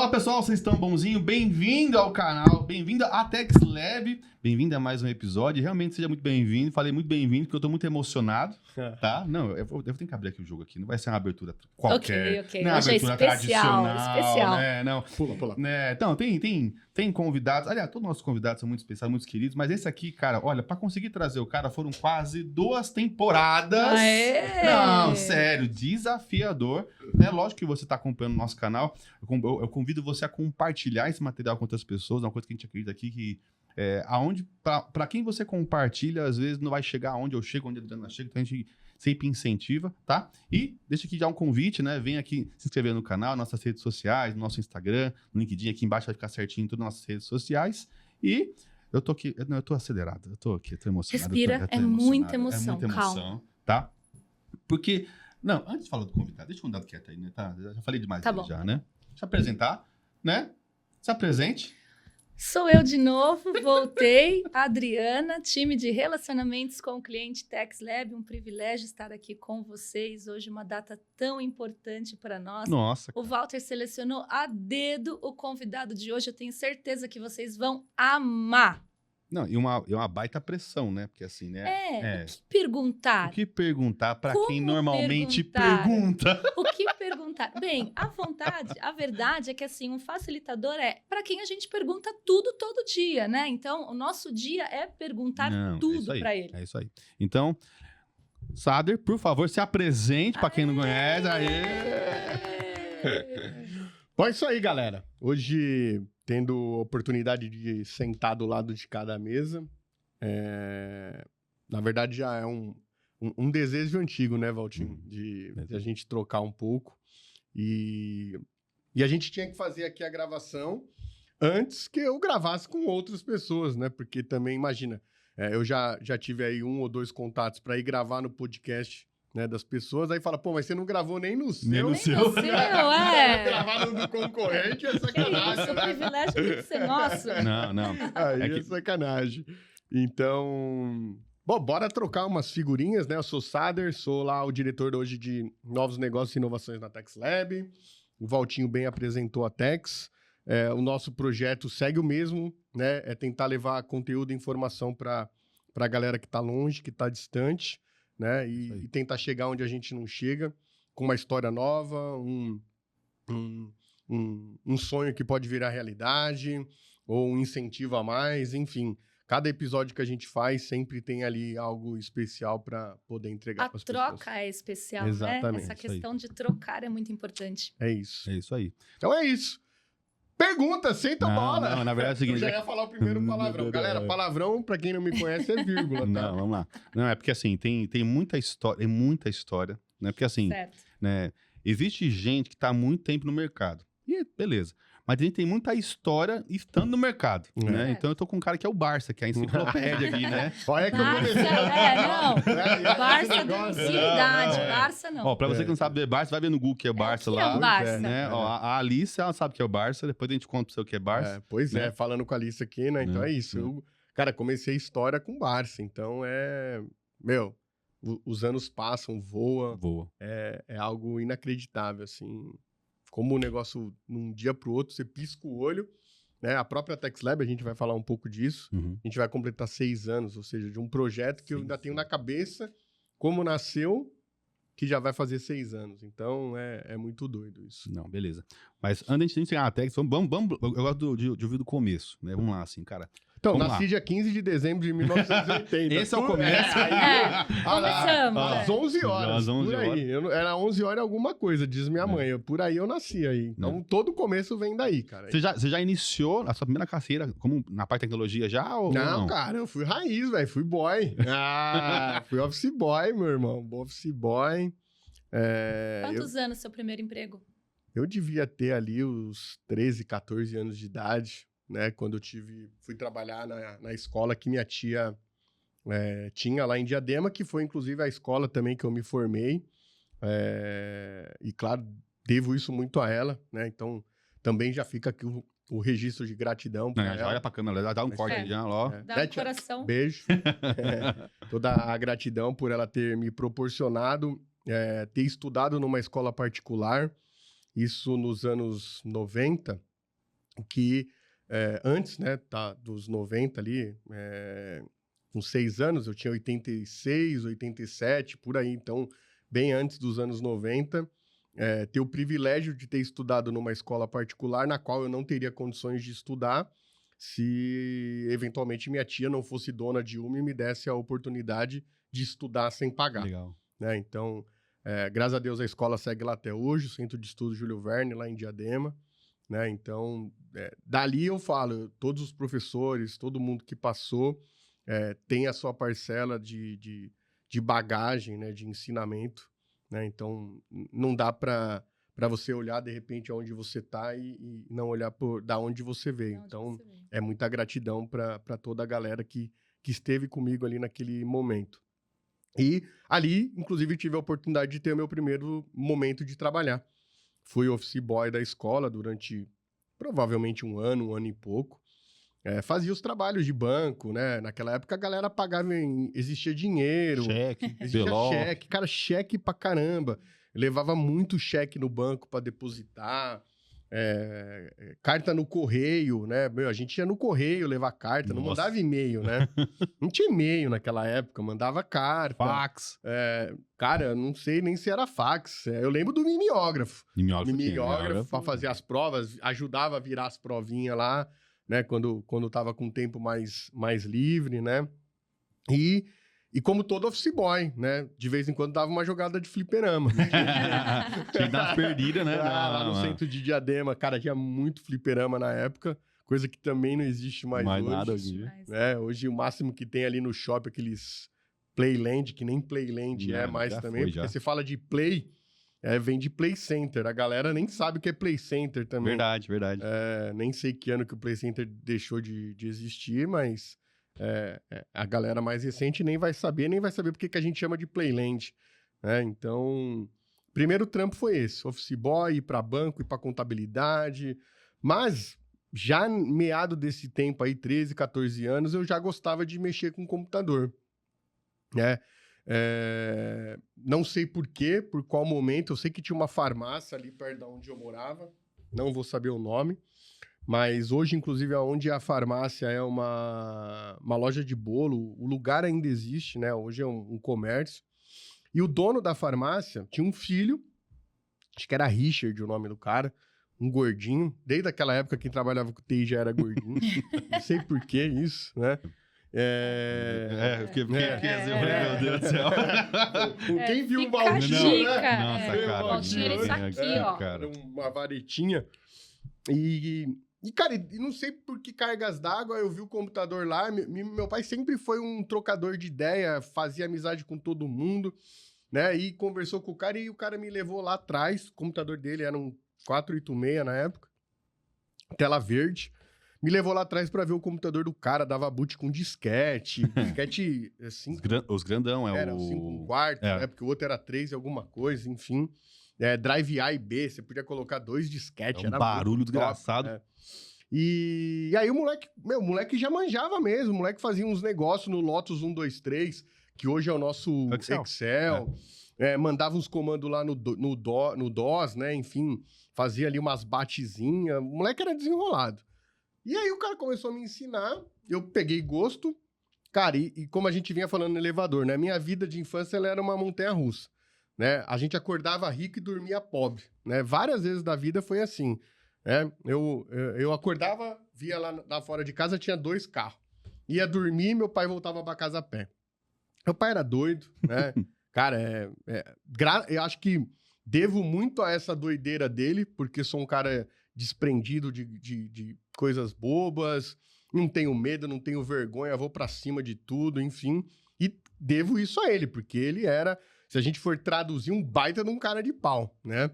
Fala pessoal, vocês estão bonzinho? Bem-vindo ao canal, bem-vindo à TechSlab, bem-vindo a mais um episódio. Realmente seja muito bem-vindo, falei muito bem-vindo porque eu tô muito emocionado, tá? Não, eu tenho que abrir aqui o jogo aqui, não vai ser uma abertura qualquer. Ok. Não é uma Hoje é abertura especial, tradicional, né? Não. Pula. Né? Então, tem convidados, aliás, todos os nossos convidados são muito especiais, muito queridos, mas esse aqui, cara, olha, pra conseguir trazer o cara foram quase 2 temporadas. Aê! Não, sério, desafiador. É lógico que você tá acompanhando o nosso canal, eu convido você a compartilhar esse material com outras pessoas, é uma coisa que a gente acredita aqui que para quem você compartilha, às vezes não vai chegar aonde eu chego, onde a Adriana chega, então a gente sempre incentiva, tá? E deixa aqui já um convite, né? Vem aqui se inscrever no canal, nossas redes sociais, no nosso Instagram, no LinkedIn, aqui embaixo vai ficar certinho em todas as nossas redes sociais. E eu tô aqui, eu tô acelerado, eu tô aqui, eu tô emocionado. Respira, é muita emoção, calma. Tá? Porque, não, antes de falar do convidado, deixa eu andar quieto aí, né? Tá? Já falei demais Tá dele bom. já, né? Deixa eu apresentar, né? Se apresente. Sou eu de novo, voltei, Adriana, time de relacionamentos com o cliente TechSlab, um privilégio estar aqui com vocês hoje, uma data tão importante para nós. Nossa. O Walter selecionou a dedo o convidado de hoje, eu tenho certeza que vocês vão amar. Não, e uma baita pressão, né? Porque assim, né? O que perguntar? O que perguntar para Como quem normalmente perguntar? pergunta? O que perguntar? Bem, a verdade é que assim, um facilitador é para quem a gente pergunta tudo todo dia, né? Então, o nosso dia é perguntar tudo para ele. É isso aí. Então, Sader, por favor, se apresente para quem não conhece. Bom, é isso aí, galera. Hoje, tendo a oportunidade de sentar do lado de cada mesa, na verdade já é um desejo antigo, né, Valtinho? De a gente trocar um pouco. E a gente tinha que fazer aqui a gravação antes que eu gravasse com outras pessoas, né? Porque também, imagina, eu já tive aí 1 ou 2 contatos para ir gravar no podcast, né, das pessoas, aí fala, pô, mas você não gravou nem no seu. Nem no seu, Gravar no do concorrente é sacanagem. Isso, o privilégio tem que ser nosso. Não. Aí é sacanagem. Então, bom, bora trocar umas figurinhas, né? Eu sou o Sader, sou lá o diretor hoje de novos negócios e inovações na TechSlab. O Valtinho bem apresentou a Tex. O nosso projeto segue o mesmo, né? É tentar levar conteúdo e informação para a galera que está longe, que está distante, né? E tentar chegar onde a gente não chega, com uma história nova, um sonho que pode virar realidade, ou um incentivo a mais, enfim. Cada episódio que a gente faz sempre tem ali algo especial para poder entregar para as pessoas. A troca é especial, Exatamente, né? Essa isso questão de trocar é muito importante. É isso. É isso aí. Então é isso. Pergunta, senta a bola. Não, na verdade é o seguinte. Eu já ia falar o primeiro palavrão. Galera, palavrão, pra quem não me conhece, é vírgula, tá? Não, vamos lá. Não, é porque assim, tem muita história, né? Porque assim, Certo. né, existe gente que tá há muito tempo no mercado. E beleza. Mas a gente tem muita história estando no mercado, né? Então eu tô com um cara que é o Barça, que é a enciclopédia aqui, né? Olha que eu comecei. Barça da ansiedade, Barça não. Ó, pra você que não sabe de Barça, vai ver no Google que é Barça que lá. é o Barça? Né? Ó, a Alice, ela sabe que é o Barça, depois a gente conta pra você o que é Barça. Pois né? falando com a Alice aqui, né? Então é isso. Eu, cara, comecei a história com Barça, então os anos passam, voa. É algo inacreditável, assim. Como o negócio, num dia pro outro, você pisca o olho, né? A própria TechSlab, a gente vai falar um pouco disso. A gente vai completar 6 anos, ou seja, de um projeto que eu ainda tenho na cabeça como nasceu, que já vai fazer 6 anos. Então, é muito doido isso. Não, beleza. Mas antes de chegar na Tex, vamos, eu gosto de ouvir do começo, né? Vamos lá, assim, cara. Então, vamos nasci lá. dia 15 de dezembro de 1980. Esse é o começo. Começamos. Às 11 horas. Às 11 por aí. Era 11 horas alguma coisa, diz minha mãe. Por aí eu nasci aí. Então, todo começo vem daí, cara. Você já iniciou a sua primeira carreira como na parte de tecnologia já? Ou não, cara, eu fui raiz, velho. Fui boy. Fui office boy, meu irmão. Office boy. Quantos anos seu primeiro emprego? Eu devia ter ali os 13, 14 anos de idade, né? Quando eu fui trabalhar na escola que minha tia tinha lá em Diadema, que foi inclusive a escola também que eu me formei. E claro, devo isso muito a ela, né? Então, também já fica aqui o registro de gratidão pra ela. Já olha pra câmera, já dá um corte aí, já, ó. Dá um coração. Beijo. Toda a gratidão por ela ter me proporcionado ter estudado numa escola particular, isso nos anos 90, que antes, né, dos 90 ali, com 6 anos, eu tinha 86, 87, por aí, então, bem antes dos anos 90, ter o privilégio de ter estudado numa escola particular, na qual eu não teria condições de estudar, se eventualmente minha tia não fosse dona de uma e me desse a oportunidade de estudar sem pagar. Legal. Né? Então, graças a Deus a escola segue lá até hoje, o Centro de Estudo Júlio Verne, lá em Diadema. Né? Então, dali eu falo, todos os professores, todo mundo que passou tem a sua parcela de bagagem, né? De ensinamento. Né? Então, não dá para você olhar, de repente, aonde você está e não olhar da onde você veio. Então, é muita gratidão para toda a galera que esteve comigo ali naquele momento. E ali, inclusive, tive a oportunidade de ter o meu primeiro momento de trabalhar. Fui office boy da escola durante provavelmente um ano e pouco. Fazia os trabalhos de banco, né? Naquela época a galera pagava existia dinheiro. Existia cheque. Cara, cheque pra caramba. Eu levava muito cheque no banco para depositar. Carta no correio, né? A gente ia no correio levar carta, não mandava e-mail, né? Não tinha e-mail naquela época, mandava carta. Fax. Cara, não sei nem se era fax. Eu lembro do mimeógrafo. Mimeógrafo para fazer as provas, ajudava a virar as provinhas lá, né? Quando tava com tempo mais livre, né? E como todo office boy, né? De vez em quando dava uma jogada de fliperama. Tinha que dar umas perdidas, né? Lá no centro de Diadema, cara, tinha muito fliperama na época, coisa que também não existe mais hoje. Nada hoje. Hoje o máximo que tem ali no shopping, aqueles Playland, que nem Playland mais também, porque você fala de Play, vem de Play Center. A galera nem sabe o que é Play Center também. Verdade. Nem sei que ano que o Play Center deixou de existir, mas... a galera mais recente nem vai saber porque que a gente chama de Playland. Né? Então, primeiro trampo foi esse, office boy, ir para banco, ir para contabilidade, mas já meado desse tempo aí, 13, 14 anos, eu já gostava de mexer com computador. Né? Não sei por quê, por qual momento, eu sei que tinha uma farmácia ali perto de onde eu morava, não vou saber o nome, mas hoje, inclusive, onde a farmácia é uma loja de bolo, o lugar ainda existe, né? Hoje é um comércio. E o dono da farmácia tinha um filho, acho que era Richard o nome do cara, um gordinho. Desde aquela época, quem trabalhava com TI já era gordinho. Não sei por que isso, né? Meu Deus do céu. Quem viu o Valtinho, né? Nossa, cara. Valtinho era isso aqui, ó. Cara. Uma varetinha. E, cara, não sei por que cargas d'água, eu vi o computador lá, meu pai sempre foi um trocador de ideia, fazia amizade com todo mundo, né, e conversou com o cara, e o cara me levou lá atrás, o computador dele era um 486 na época, tela verde, me levou lá atrás pra ver o computador do cara, dava boot com disquete assim... Os grandão, era o 5/4, né, porque o outro era 3 e alguma coisa, enfim... Drive A e B, você podia colocar 2 disquetes. Era um barulho desgraçado. E aí o moleque já manjava mesmo. O moleque fazia uns negócios no Lotus 123, que hoje é o nosso Excel. Mandava uns comandos lá no DOS, né? Enfim, fazia ali umas batezinhas. O moleque era desenrolado. E aí o cara começou a me ensinar, eu peguei gosto. Cara, e como a gente vinha falando no elevador, né? Minha vida de infância ela era uma montanha-russa. Né? A gente acordava rico e dormia pobre, né? Várias vezes da vida foi assim, né? Eu acordava, via lá fora de casa, tinha 2 carros. Ia dormir, meu pai voltava para casa a pé. Meu pai era doido, né? Cara, eu acho que devo muito a essa doideira dele, porque sou um cara desprendido de coisas bobas, não tenho medo, não tenho vergonha, vou para cima de tudo, enfim. E devo isso a ele, porque ele era... Se a gente for traduzir, um baita de um cara de pau, né?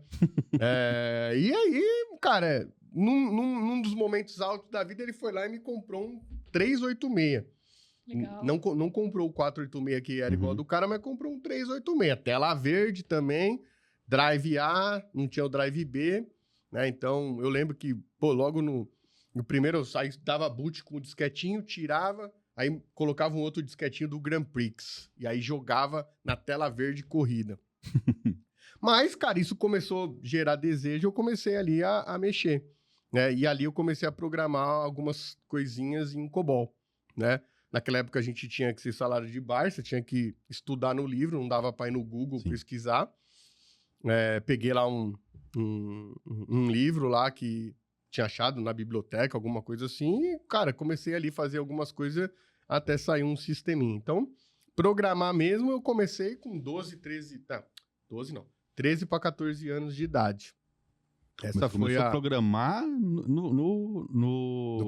E aí, cara, num dos momentos altos da vida, ele foi lá e me comprou um 386. Legal. Não comprou o 486, que era igual ao do cara, mas comprou um 386. Tela verde também, Drive A, não tinha o Drive B, né? Então, eu lembro que, logo no primeiro eu dava boot com o disquetinho, tirava... Aí colocava um outro disquetinho do Grand Prix. E aí jogava na tela verde corrida. Mas, cara, isso começou a gerar desejo. Eu comecei ali a mexer. né? E ali eu comecei a programar algumas coisinhas em COBOL, né? Naquela época a gente tinha que ser salário de bar, você tinha que estudar no livro, não dava para ir no Google Sim. pesquisar. Peguei lá um livro lá que tinha achado na biblioteca, alguma coisa assim, e, cara, comecei ali a fazer algumas coisas até sair um sisteminha. Então, programar mesmo, eu comecei com 13 para 14 anos de idade. Essa Mas foi começou a programar no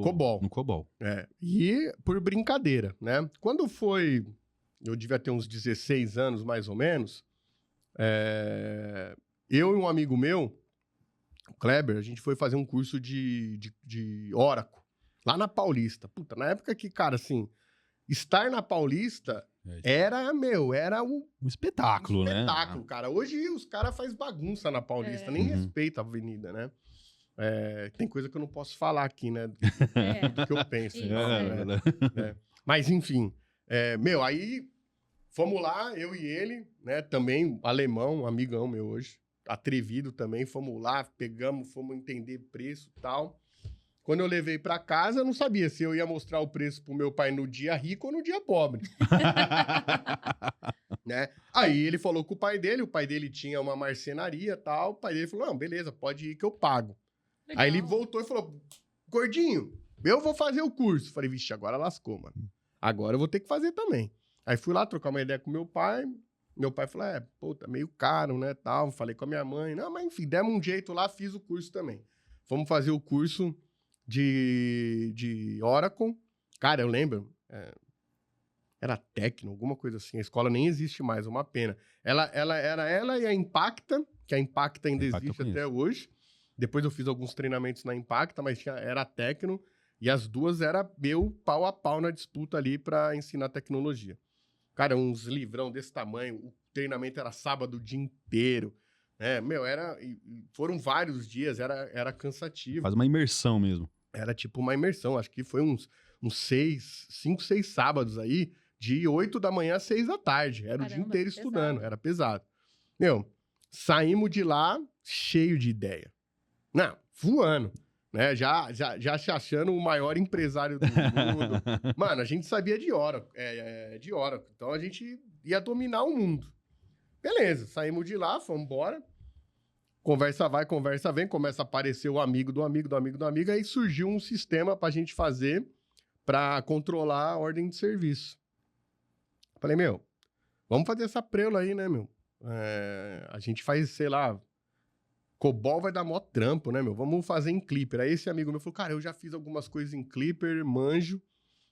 COBOL. No COBOL. E por brincadeira, né? Quando foi, eu devia ter uns 16 anos, mais ou menos, eu e um amigo meu, o Kleber, a gente foi fazer um curso de Oracle, lá na Paulista. Puta, na época que, cara, assim, estar na Paulista era um espetáculo, né? espetáculo, cara. Hoje os caras fazem bagunça na Paulista, nem respeita a avenida, né? Tem coisa que eu não posso falar aqui, né? Do que eu penso. Isso, Mas, enfim. Aí fomos lá, eu e ele, né? Também alemão, um amigão meu hoje. Atrevido também. Fomos lá, pegamos, fomos entender preço e tal. Quando eu levei pra casa, eu não sabia se eu ia mostrar o preço pro meu pai no dia rico ou no dia pobre. Né? Aí ele falou com o pai dele tinha uma marcenaria e tal. O pai dele falou, não, beleza, pode ir que eu pago. Legal. Aí ele voltou e falou, gordinho, eu vou fazer o curso. Falei, vixe, agora lascou, mano. Agora eu vou ter que fazer também. Aí fui lá trocar uma ideia com meu pai. Meu pai falou, tá meio caro, né, tal. Falei com a minha mãe. Não, mas enfim, demos um jeito lá, fiz o curso também. Fomos fazer o curso de Oracle. Cara, eu lembro, era Tecno, alguma coisa assim. A escola nem existe mais, uma pena. Ela era ela e a Impacta, que a Impacta ainda existe até hoje. Depois eu fiz alguns treinamentos na Impacta, mas era Tecno. E as duas era meu pau a pau na disputa ali para ensinar tecnologia. Cara, uns livrão desse tamanho. O treinamento era sábado o dia inteiro. Foram vários dias, era cansativo. Faz uma imersão mesmo. Era tipo uma imersão. Acho que foi uns 5, 6 sábados aí, de 8 da manhã às 6 da tarde. Era o dia inteiro estudando, era pesado. Saímos de lá cheio de ideia. Não, voando. Né? Já se achando o maior empresário do mundo. Mano, a gente sabia de Oracle. De Oracle. Então a gente ia dominar o mundo. Beleza, saímos de lá, fomos embora. Conversa vai, conversa vem. Começa a aparecer o amigo do amigo do amigo do amigo. Aí surgiu um sistema pra gente fazer pra controlar a ordem de serviço. Falei, vamos fazer essa preula aí, né, meu? A gente faz, sei lá... COBOL vai dar mó trampo, né, meu? Vamos fazer em Clipper. Aí esse amigo meu falou, cara, eu já fiz algumas coisas em Clipper, manjo.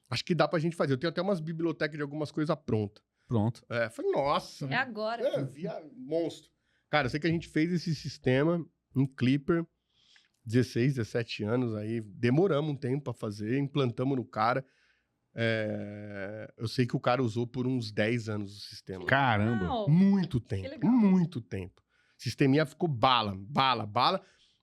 Acho que dá pra gente fazer. Eu tenho até umas bibliotecas de algumas coisas prontas. Pronto. Falei, nossa. É agora. Via monstro. Cara, eu sei que a gente fez esse sistema em Clipper, 16, 17 anos aí. Demoramos um tempo pra fazer, implantamos no cara. Eu sei que o cara usou por uns 10 anos o sistema. Caramba. Uau. Muito tempo, legal. muito tempo. Sisteminha ficou bala.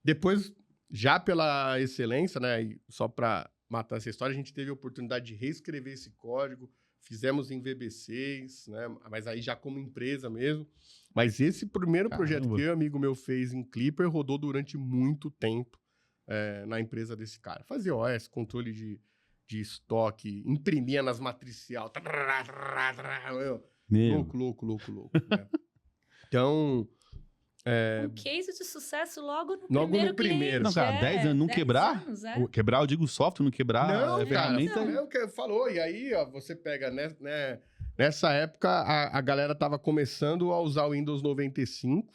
Depois, já pela excelência, né? E só para matar essa história, a gente teve a oportunidade de reescrever esse código. Fizemos em VB6, né? Mas aí já como empresa mesmo. Mas esse primeiro projeto que eu e um amigo meu fez em Clipper rodou durante muito tempo na empresa desse cara. Fazia OS, controle de estoque, imprimia nas matricial. Louco. Né? Então... Um case de sucesso logo no primeiro. cliente. Não, cara, 10 anos, não 10 quebrar? anos, Quebrar, eu digo software, não quebrar Não, a ferramenta. Cara, falou. E aí, ó, você pega, né, nessa época, a galera tava começando a usar o Windows 95,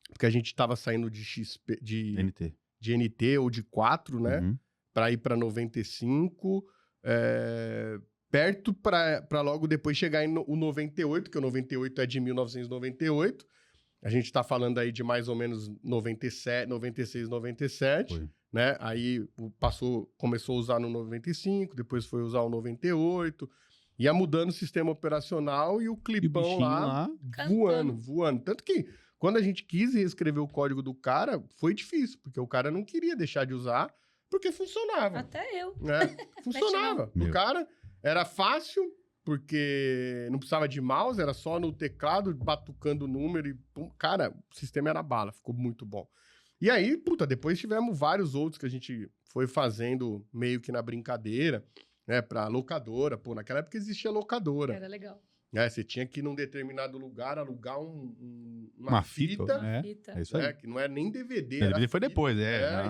porque a gente tava saindo de XP, de NT ou de 4, né, para ir para 95, perto para logo depois chegar o 98, que o 98 é de 1998. A gente tá falando aí de mais ou menos 97, 96, 97, Foi. né? Aí começou a usar no 95, depois foi usar o 98, ia mudando o sistema operacional e o clipão lá voando. Tanto que quando a gente quis reescrever o código do cara, foi difícil, porque o cara não queria deixar de usar, porque funcionava. Até eu. Né? Funcionava. O cara era fácil, porque não precisava de mouse, era só no teclado, batucando o número e... Pum, cara, o sistema era bala, ficou muito bom. E aí, puta, depois tivemos vários outros que a gente foi fazendo meio que na brincadeira, né? Pra locadora. Pô, naquela época existia locadora. Era legal. Né? Você tinha que ir num determinado lugar alugar Uma fita, fita, Fita. É isso aí. né? Que não era nem DVD. DVD era foi fita. depois,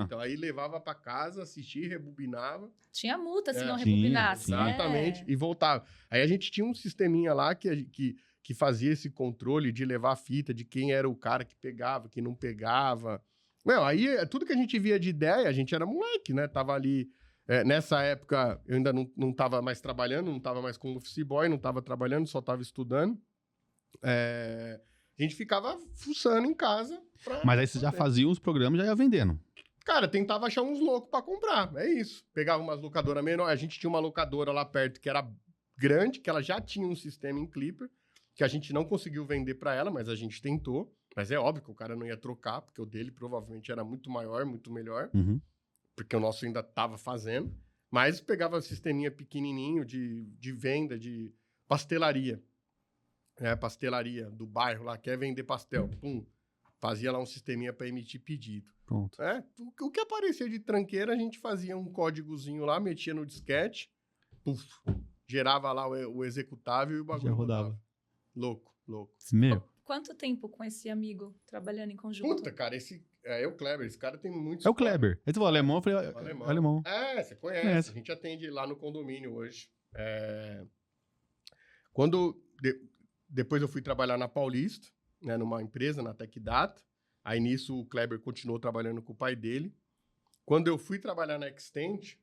Então aí levava pra casa, assistia, rebobinava. Tinha multa se É. não Sim, rebobinasse. sim. Exatamente. E voltava. Aí a gente tinha um sisteminha lá que fazia esse controle de levar a fita, de quem era o cara que pegava, que não pegava. Meu, aí tudo que a gente via de ideia, a gente era moleque, né? Tava ali. Nessa época, eu ainda não tava mais trabalhando, não tava mais como office boy, não tava trabalhando, só tava estudando. A gente ficava fuçando em casa. Mas aí você já fazia os programas e já ia vendendo. Cara, tentava achar uns loucos pra comprar, é isso. Pegava umas locadoras menores, a gente tinha uma locadora lá perto que era grande, que ela já tinha um sistema em Clipper, que a gente não conseguiu vender pra ela, mas a gente tentou. Mas é óbvio que o cara não ia trocar, porque o dele provavelmente era muito maior, muito melhor, Uhum. porque o nosso ainda tava fazendo. Mas pegava sisteminha pequenininho de venda, de pastelaria. Pastelaria do bairro lá, quer vender pastel. Pum, fazia lá um sisteminha pra emitir pedido. Pronto. O que aparecia de tranqueira, a gente fazia um códigozinho lá, metia no disquete, puf, gerava lá o executável e o bagulho Já rodava. Louco, louco. Meu, Quanto tempo com esse amigo trabalhando em conjunto? Puta, cara, é o Kleber, esse cara tem muito... é o Kleber. Aí você falou alemão, eu falei, alemão. Você conhece. Conhece. A gente atende lá no condomínio hoje. Depois eu fui trabalhar na Paulista, né, numa empresa, na Tech Data. Aí nisso o Kleber continuou trabalhando com o pai dele. Quando eu fui trabalhar na Extent,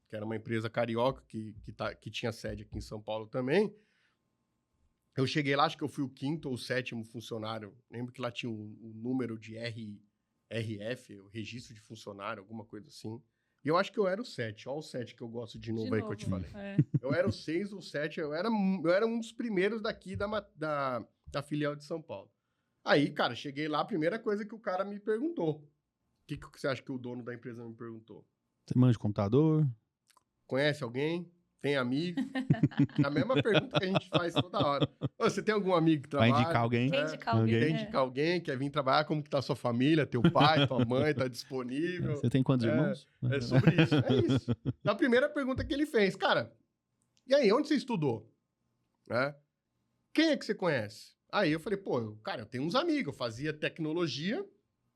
que era uma empresa carioca que tinha sede aqui em São Paulo também, eu cheguei lá, acho que eu fui o 5º ou 7º funcionário. Lembro que lá tinha o número de RF, o registro de funcionário, alguma coisa assim. E eu acho que eu era o 7. Olha o 7 que eu gosto de novo aí que eu te falei. Eu era o 6 ou 7, eu era um dos primeiros daqui da filial de São Paulo. Aí, cara, cheguei lá, a primeira coisa que o cara me perguntou. O que você acha que o dono da empresa me perguntou? Você manja de computador? Conhece alguém? Tem amigo? A mesma pergunta que a gente faz toda hora. Ô, você tem algum amigo que Vai trabalha? indicar alguém? Quem indicar alguém? Quer indicar alguém? Quer vir trabalhar? Como que tá a sua família? Teu pai, tua mãe, tá disponível? Você tem quantos irmãos? É sobre isso, é isso. Na primeira pergunta que ele fez, cara, e aí, onde você estudou? Quem é que você conhece? Aí eu falei, pô, cara, eu tenho uns amigos, eu fazia tecnologia,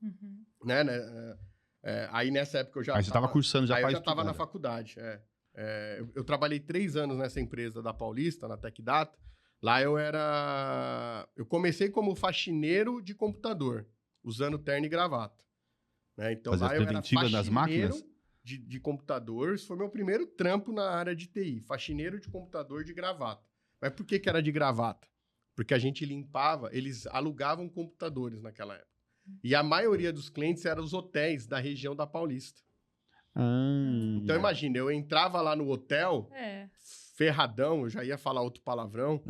Uhum. né? Aí nessa época eu já Aí você tava cursando já aí eu faz já tava tudo, na né? faculdade, eu trabalhei 3 anos nessa empresa da Paulista, na Tech Data. Lá eu comecei como faxineiro de computador, usando terno e gravata. Né? Então Fazia lá eu era preventiva das faxineiro máquinas? de computador. Isso foi meu primeiro trampo na área de TI, faxineiro de computador de gravata. Mas por que era de gravata? Porque a gente limpava, eles alugavam computadores naquela época. E a maioria dos clientes eram os hotéis da região da Paulista. Então imagina, eu entrava lá no hotel, ferradão, eu já ia falar outro palavrão.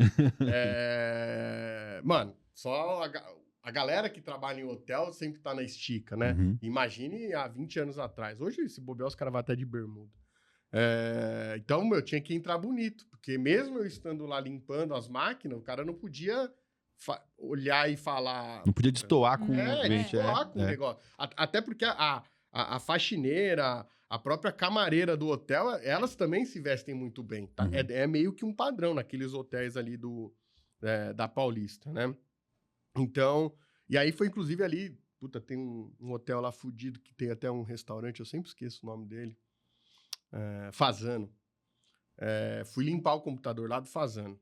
Mano, só a galera que trabalha em hotel sempre tá na estica, né? Uhum. Imagine há 20 anos atrás. Hoje, se bobear, os caras vão até de bermuda. Então, eu tinha que entrar bonito, porque mesmo eu estando lá limpando as máquinas, o cara não podia olhar e falar... Não podia destoar com o cliente. destoar com o negócio. Até porque a faxineira, a própria camareira do hotel, elas também se vestem muito bem. Tá? Uhum. É meio que um padrão naqueles hotéis ali da Paulista, né? Então, e aí foi inclusive ali, puta, tem um hotel lá fudido que tem até um restaurante, eu sempre esqueço o nome dele. Fazano. Fui limpar o computador lá do Fazano.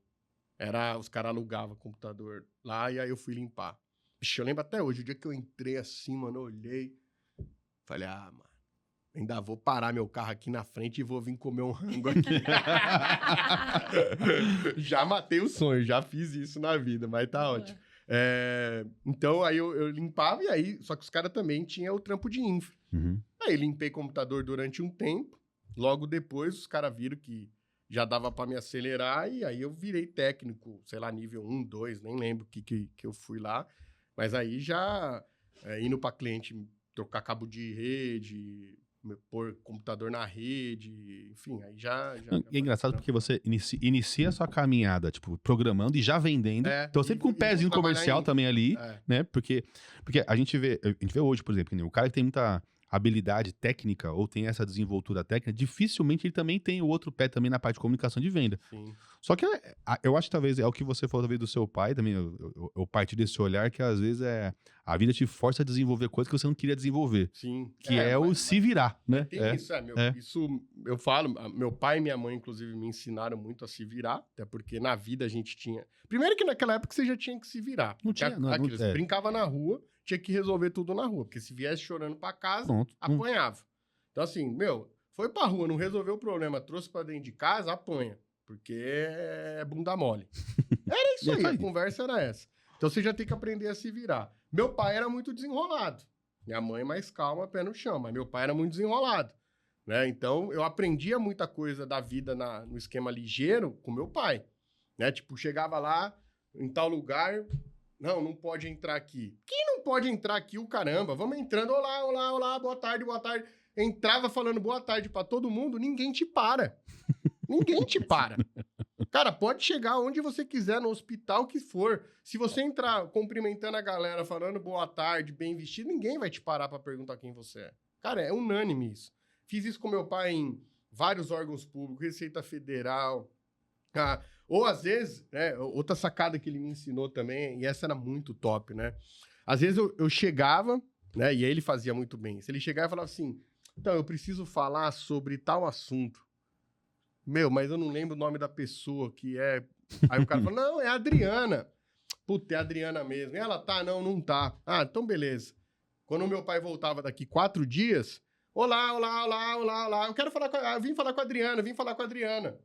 Os caras alugavam computador lá e aí eu fui limpar. Bicho, eu lembro até hoje, o dia que eu entrei assim, mano, eu olhei, falei, mano, ainda vou parar meu carro aqui na frente e vou vir comer um rango aqui. Já matei o sonho, já fiz isso na vida, mas tá ótimo. Então, aí eu limpava e aí... Só que os caras também tinham o trampo de infra. Uhum. Aí limpei computador durante um tempo. Logo depois, os caras viram que já dava pra me acelerar e aí eu virei técnico, sei lá, nível 1, 2, nem lembro que eu fui lá. Mas aí já indo pra cliente trocar cabo de rede, pôr computador na rede, enfim, aí já E é engraçado porque você inicia a sua caminhada, tipo, programando e já vendendo. Então, sempre com um pezinho comercial também ali, né? Porque a gente vê hoje, por exemplo, o cara que tem muita habilidade técnica ou tem essa desenvoltura técnica, dificilmente ele também tem o outro pé também na parte de comunicação de venda. Sim. Só que eu acho que talvez é o que você falou talvez do seu pai também, eu parti desse olhar que às vezes a vida te força a desenvolver coisas que você não queria desenvolver. Sim. Que o se virar, né? Tem isso, isso eu falo, meu pai e minha mãe, inclusive, me ensinaram muito a se virar, até porque na vida a gente tinha... Primeiro que naquela época você já tinha que se virar. Não tinha, Você brincava na rua, tinha que resolver tudo na rua, porque se viesse chorando pra casa, apanhava. Então assim, foi pra rua, não resolveu o problema, trouxe pra dentro de casa, apanha, porque é bunda mole. Era isso aí, a conversa era essa. Então você já tem que aprender a se virar. Meu pai era muito desenrolado. Minha mãe mais calma, pé no chão, mas meu pai era muito desenrolado, né? Então eu aprendia muita coisa da vida no esquema ligeiro com meu pai, né? Tipo, chegava lá em tal lugar, não pode entrar aqui. Quem não pode entrar aqui, o caramba? Vamos entrando, olá, boa tarde. Entrava falando boa tarde pra todo mundo, ninguém te para. Ninguém te para. Cara, pode chegar onde você quiser, no hospital que for. Se você entrar cumprimentando a galera, falando boa tarde, bem vestido, ninguém vai te parar pra perguntar quem você é. Cara, é unânime isso. Fiz isso com meu pai em vários órgãos públicos, Receita Federal. Ou às vezes, né, outra sacada que ele me ensinou também, e essa era muito top, né? Às vezes eu chegava, né, e aí ele fazia muito bem. Se ele chegava e falava assim, então, eu preciso falar sobre tal assunto. Mas eu não lembro o nome da pessoa que é... Aí o cara fala, não, é a Adriana. Puta, é a Adriana mesmo. E ela tá? Não tá. Ah, então beleza. Quando o meu pai voltava daqui 4 dias, olá. Eu quero falar eu vim falar com a Adriana.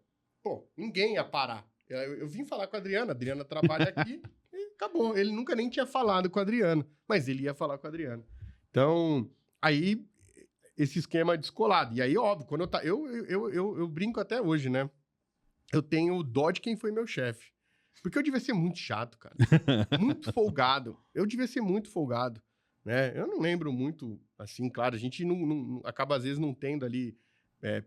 Pô, ninguém ia parar. Eu vim falar com a Adriana trabalha aqui e acabou. Ele nunca nem tinha falado com a Adriana, mas ele ia falar com a Adriana. Então, aí... esse esquema descolado. E aí, óbvio, quando eu brinco até hoje, né? Eu tenho dó de quem foi meu chefe. Porque eu devia ser muito chato, cara. Muito folgado. Eu devia ser muito folgado, né? Eu não lembro muito, assim, claro, a gente não acaba, às vezes, não tendo ali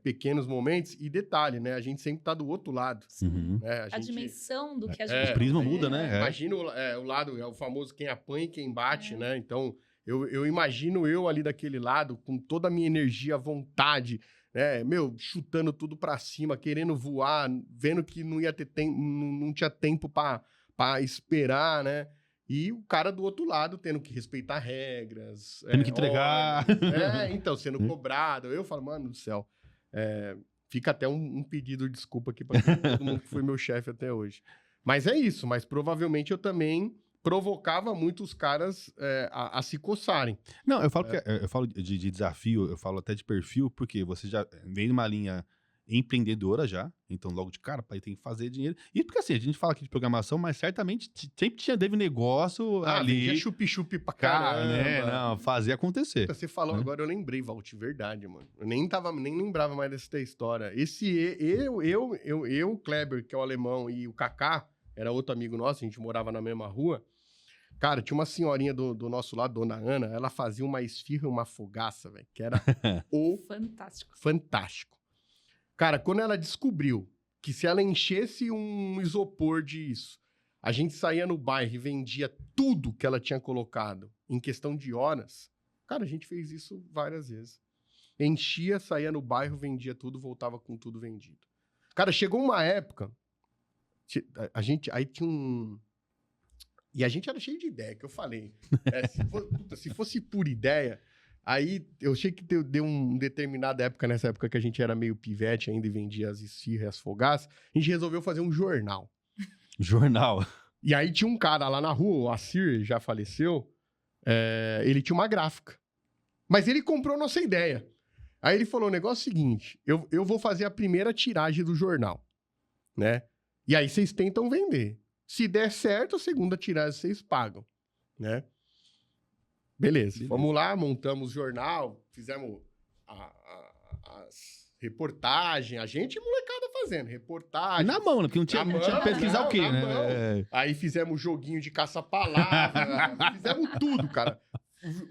pequenos momentos. E detalhe, né? A gente sempre tá do outro lado. Uhum. Né? A dimensão do que a gente... O prisma muda, né? Imagina o lado, o famoso quem apanha e quem bate, né? Então... Eu imagino eu ali daquele lado, com toda a minha energia, vontade, né? Chutando tudo pra cima, querendo voar, vendo que não ia ter tempo, não tinha tempo pra esperar, né? E o cara do outro lado tendo que respeitar regras. Tendo que entregar. Então, sendo cobrado. Eu falo, mano do céu. Fica até um pedido de desculpa aqui pra todo mundo que foi meu chefe até hoje. Mas é isso, mas provavelmente eu também... provocava muito os caras a se coçarem. Não, eu falo, eu falo de desafio, eu falo até de perfil, porque você já vem numa linha empreendedora já, então logo de cara, pai, tem que fazer dinheiro. E porque assim, a gente fala aqui de programação, mas certamente sempre teve negócio ali. Vendia chup-chup pra caramba. Né? Não, fazer acontecer. Você falou, agora eu lembrei, Valt, verdade, mano. Eu nem lembrava mais dessa história. O Kleber, que é o alemão, e o Kaká, era outro amigo nosso, a gente morava na mesma rua. Cara, tinha uma senhorinha do nosso lado, Dona Ana, ela fazia uma esfirra e uma fogaça, velho, que era fantástico. Cara, quando ela descobriu que se ela enchesse um isopor disso, a gente saía no bairro e vendia tudo que ela tinha colocado em questão de horas, cara, a gente fez isso várias vezes. Enchia, saía no bairro, vendia tudo, voltava com tudo vendido. Cara, chegou uma época, aí tinha um... E a gente era cheio de ideia, que eu falei. Se fosse por ideia, aí eu achei que deu uma determinada época, nessa época que a gente era meio pivete ainda e vendia as esfirras e as fogaças, a gente resolveu fazer um jornal. Jornal. E aí tinha um cara lá na rua, o Assir, já faleceu, ele tinha uma gráfica. Mas ele comprou nossa ideia. Aí ele falou, o negócio é o seguinte, eu vou fazer a primeira tiragem do jornal, né? E aí vocês tentam vender. Se der certo, a segunda tiragem vocês pagam, né? Beleza. Vamos lá, montamos o jornal, fizemos as reportagens, a gente molecada fazendo reportagem. Na mão, né? Porque não tinha que pesquisar o quê, né? Aí fizemos joguinho de caça-palavra, fizemos tudo, cara.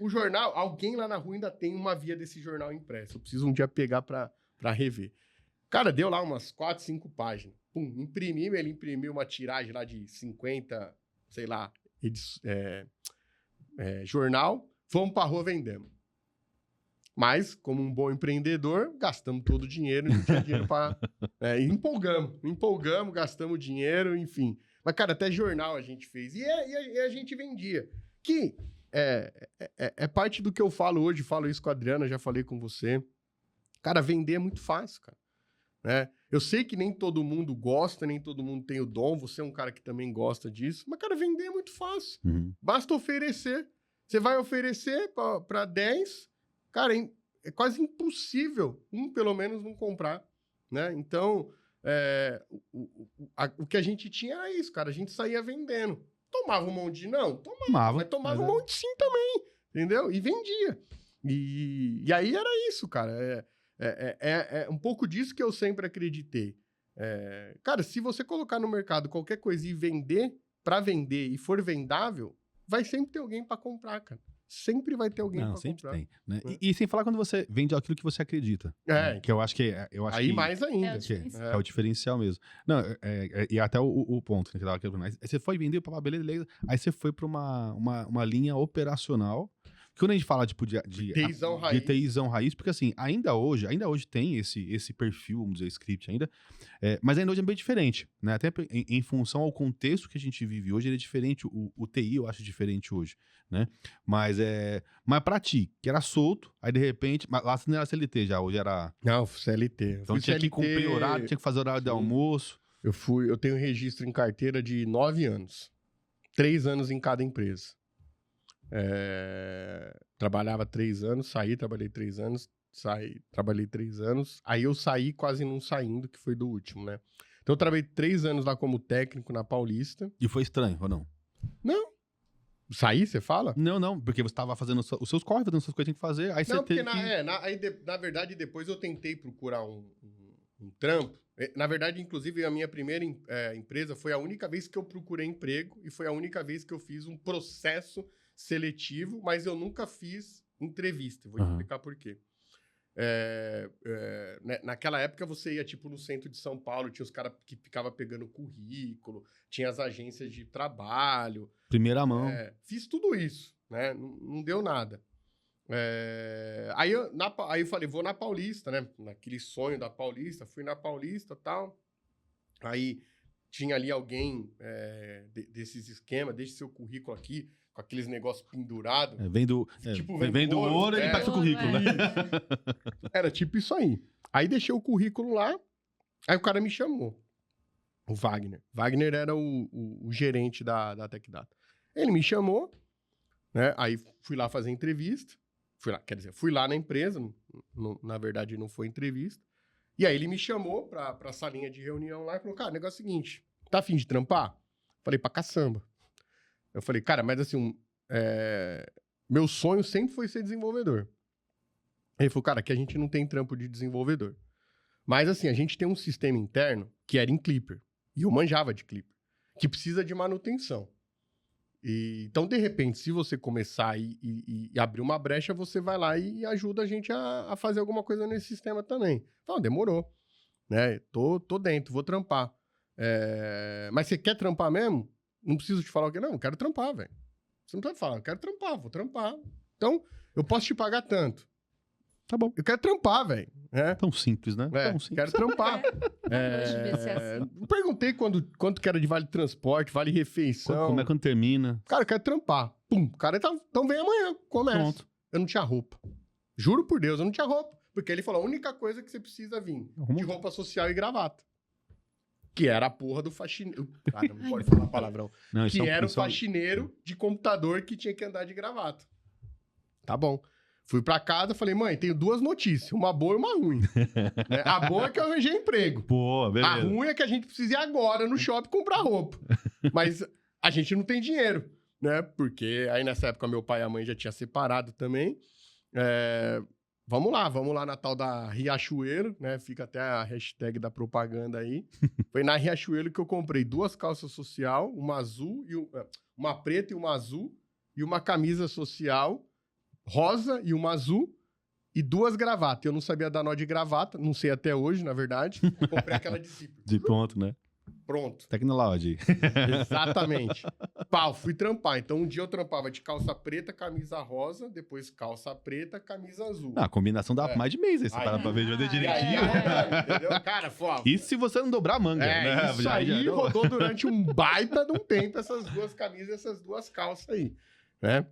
O jornal, alguém lá na rua ainda tem uma via desse jornal impresso. Eu preciso um dia pegar pra rever. Cara, deu lá umas 4, 5 páginas. Pum, ele imprimiu uma tiragem lá de 50, sei lá, jornal. Fomos pra rua, vendemos. Mas, como um bom empreendedor, gastamos todo o dinheiro, não tinha dinheiro pra... empolgamos, gastamos dinheiro, enfim. Mas, cara, até jornal a gente fez. E a gente vendia. Que é parte do que eu falo hoje, falo isso com a Adriana, já falei com você. Cara, vender é muito fácil, cara. Né? Eu sei que nem todo mundo gosta, nem todo mundo tem o dom, você é um cara que também gosta disso, mas, cara, vender é muito fácil. Basta oferecer. Você vai oferecer para 10, cara, é quase impossível pelo menos, não comprar, né? Então, o que a gente tinha era isso, cara, a gente saía vendendo. Tomava um monte de não? Tomava, mas tomava um monte de sim também, entendeu? E vendia. E aí era isso, cara. É um pouco disso que eu sempre acreditei. Cara, se você colocar no mercado qualquer coisa e vender, para vender e for vendável, vai sempre ter alguém para comprar, cara. Sempre vai ter alguém para comprar. Sempre tem. Né? E sem falar quando você vende aquilo que você acredita. Né? Que eu acho que... aí mais ainda. É o diferencial mesmo. Não, e até o ponto que eu tava querendo. Aí você foi vender, beleza. Aí você foi para uma linha operacional. Quando a gente fala, tipo, de TIzão raiz, porque assim, ainda hoje tem esse perfil, vamos dizer, script ainda, mas ainda hoje é bem diferente, né? Até em função ao contexto que a gente vive hoje, ele é diferente, o TI eu acho diferente hoje, né? Mas pra ti, que era solto, aí de repente, mas lá você não era CLT já, hoje era... Não, CLT. Então tinha que cumprir horário, tinha que fazer horário de almoço. Eu tenho registro em carteira de 9 anos, 3 anos em cada empresa. Trabalhava 3 anos, trabalhei 3 anos, trabalhei 3 anos, aí eu saí quase não saindo, que foi do último, né? Então eu trabalhei 3 anos lá como técnico na Paulista. E foi estranho, ou não? Não. Sair, você fala? Não, porque você estava fazendo os seus corres, fazendo as coisas que tinha que fazer, aí não, você porque teve na verdade, depois eu tentei procurar um trampo. Na verdade, inclusive, a minha primeira empresa foi a única vez que eu procurei emprego e foi a única vez que eu fiz um processo seletivo, mas eu nunca fiz entrevista. Vou explicar por quê. Naquela época, você ia, tipo, no centro de São Paulo, tinha os caras que ficavam pegando currículo, tinha as agências de trabalho. Primeira mão. Fiz tudo isso, né? Não deu nada. Aí eu falei, vou na Paulista, né? Naquele sonho da Paulista, fui na Paulista e tal. Aí tinha ali alguém desses esquemas, deixe seu currículo aqui, com aqueles negócios pendurados. Vendo ouro e passa o currículo, né? Era tipo isso aí. Aí deixei o currículo lá, aí o cara me chamou. O Wagner. Wagner era o gerente da TecData. Ele me chamou, né? Aí fui lá fazer entrevista. Fui lá na empresa, na verdade não foi entrevista. E aí ele me chamou pra salinha de reunião lá e falou, cara, o negócio é o seguinte, tá a fim de trampar? Falei, pra caçamba. Eu falei, cara, mas assim, meu sonho sempre foi ser desenvolvedor. Ele falou, cara, aqui a gente não tem trampo de desenvolvedor. Mas assim, a gente tem um sistema interno que era em Clipper. E eu manjava de Clipper. Que precisa de manutenção. Então, de repente, se você começar e abrir uma brecha, você vai lá e ajuda a gente a fazer alguma coisa nesse sistema também. Então, demorou. Né? Tô dentro, vou trampar. Mas você quer trampar mesmo? Não preciso te falar o quê? Não, eu quero trampar, velho. Você não precisa falar, eu quero trampar, vou trampar. Então, eu posso te pagar tanto. Tá bom. Eu quero trampar, velho. Tão simples, né? Tão simples. Quero trampar. Perguntei quanto que era de vale transporte, vale refeição. Como é quando termina? Cara, eu quero trampar. Pum, o cara então vem amanhã, começa. Pronto. Eu não tinha roupa. Juro por Deus, eu não tinha roupa. Porque ele falou, a única coisa que você precisa vir de roupa social e gravata. Que era a porra do faxineiro. Cara, não pode falar palavrão. Não, que era o faxineiro de computador que tinha que andar de gravata. Tá bom. Fui pra casa, falei, mãe, tenho 2 notícias. Uma boa e uma ruim. A boa é que eu arranjei emprego. Pô, beleza. A ruim é que a gente precisa ir agora no shopping comprar roupa. Mas a gente não tem dinheiro, né? Porque aí nessa época meu pai e a mãe já tinham separado também. Vamos lá na tal da Riachuelo, né? Fica até a hashtag da propaganda aí. Foi na Riachuelo que eu comprei 2 calças social, uma azul, uma preta e uma azul, e uma camisa social rosa e uma azul e 2 gravatas. Eu não sabia dar nó de gravata, não sei até hoje, na verdade. Comprei aquela de zíper. De ponto, né? Pronto. Tecnologia. Exatamente. Pau, fui trampar. Então, um dia eu trampava de calça preta, camisa rosa, depois calça preta, camisa azul. A combinação dá mais de mês aí, você para pra ver, já deu direitinho. Entendeu? Cara, Isso se você não dobrar a manga, né? Isso aí rodou durante um baita de um tempo essas 2 camisas, essas 2 calças aí, né?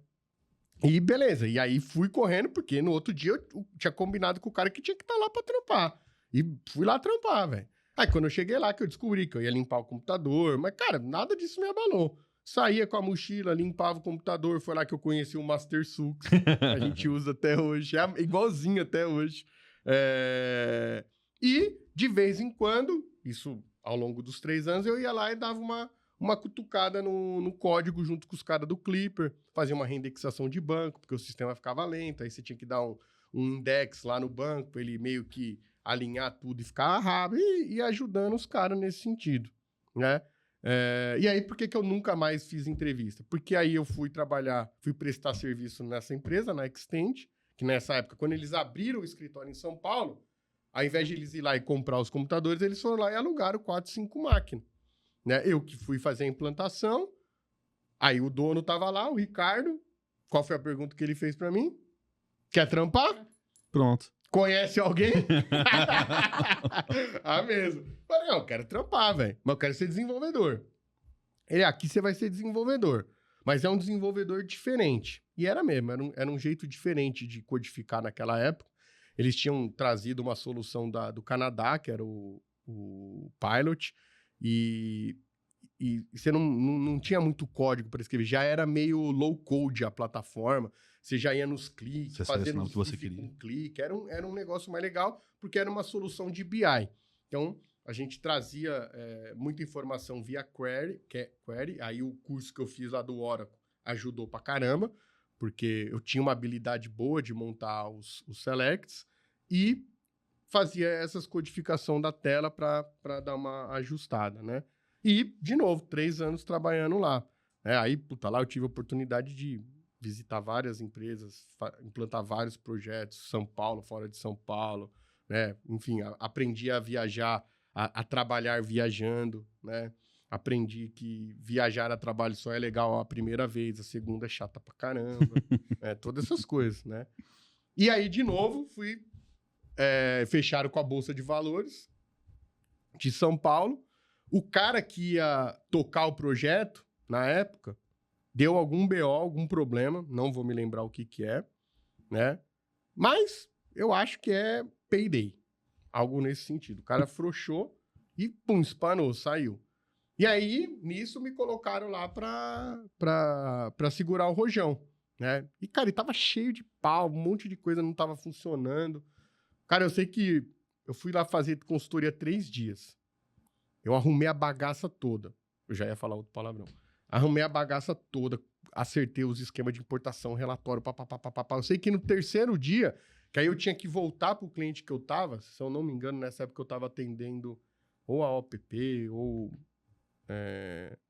E beleza, e aí fui correndo, porque no outro dia eu tinha combinado com o cara que tinha que estar lá pra trampar. E fui lá trampar, velho. Aí quando eu cheguei lá que eu descobri que eu ia limpar o computador, mas cara, nada disso me abalou. Saía com a mochila, limpava o computador, foi lá que eu conheci o Master Sux, que a gente usa até hoje, é igualzinho até hoje. E de vez em quando, isso ao longo dos 3 anos, eu ia lá e dava uma cutucada no código junto com os caras do Clipper, fazia uma reindexação de banco, porque o sistema ficava lento, aí você tinha que dar um index lá no banco, pra ele meio que alinhar tudo e ficar rápido, e ajudando os caras nesse sentido, né? E aí, por que eu nunca mais fiz entrevista? Porque aí eu fui prestar serviço nessa empresa, na Extend, que nessa época, quando eles abriram o escritório em São Paulo, ao invés de eles ir lá e comprar os computadores, eles foram lá e alugaram 4, 5 máquinas. Né? Eu que fui fazer a implantação, aí o dono tava lá, o Ricardo. Qual foi a pergunta que ele fez pra mim? Quer trampar? Pronto. Conhece alguém? Mesmo. Falei, não, eu quero trampar, velho, mas eu quero ser desenvolvedor. Ele, aqui você vai ser desenvolvedor, mas é um desenvolvedor diferente. E era mesmo, era um jeito diferente de codificar naquela época. Eles tinham trazido uma solução do Canadá, que era o Pilot, e você não tinha muito código para escrever, já era meio low code a plataforma, você já ia nos cliques, fazendo o que você queria. Um clique, era um negócio mais legal, porque era uma solução de BI. Então, a gente trazia muita informação via query, aí o curso que eu fiz lá do Oracle ajudou pra caramba, porque eu tinha uma habilidade boa de montar os selects, e fazia essas codificação da tela para dar uma ajustada, né? E, de novo, 3 anos trabalhando lá. Aí, lá eu tive a oportunidade de visitar várias empresas, implantar vários projetos, São Paulo, fora de São Paulo, né? Enfim, aprendi a viajar, a trabalhar viajando, né? Aprendi que viajar a trabalho só é legal a primeira vez, a segunda é chata pra caramba, todas essas coisas, né? E aí, de novo, fecharam com a Bolsa de Valores de São Paulo. O cara que ia tocar o projeto, na época, deu algum BO, algum problema, não vou me lembrar o que é, né? Mas eu acho que é payday, algo nesse sentido. O cara afrouxou e, pum, espanou, saiu. E aí, nisso, me colocaram lá pra segurar o rojão, né? E, cara, ele tava cheio de pau, um monte de coisa não tava funcionando. Cara, eu sei que eu fui lá fazer consultoria 3 dias. Eu arrumei a bagaça toda. Eu já ia falar outro palavrão. Arrumei a bagaça toda, acertei os esquemas de importação, relatório, papapá. Eu sei que no 3º dia, que aí eu tinha que voltar pro cliente que eu tava, se eu não me engano, nessa época eu tava atendendo ou a OPP, ou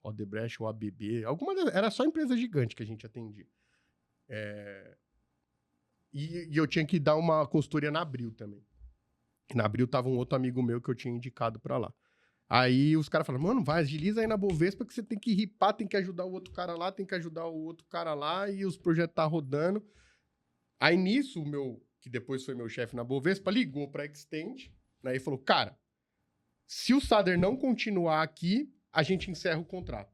Odebrecht, ou ABB. Era só empresa gigante que a gente atendia. E eu tinha que dar uma consultoria na Abril também. Na Abril tava um outro amigo meu que eu tinha indicado pra lá. Aí os caras falaram, mano, vai, agiliza aí na Bovespa que você tem que ripar, tem que ajudar o outro cara lá, tem que ajudar o outro cara lá, e os projetos tá rodando. Aí nisso, o meu, que depois foi meu chefe na Bovespa, ligou pra Extend, né, e falou, cara, se o Sader não continuar aqui, a gente encerra o contrato.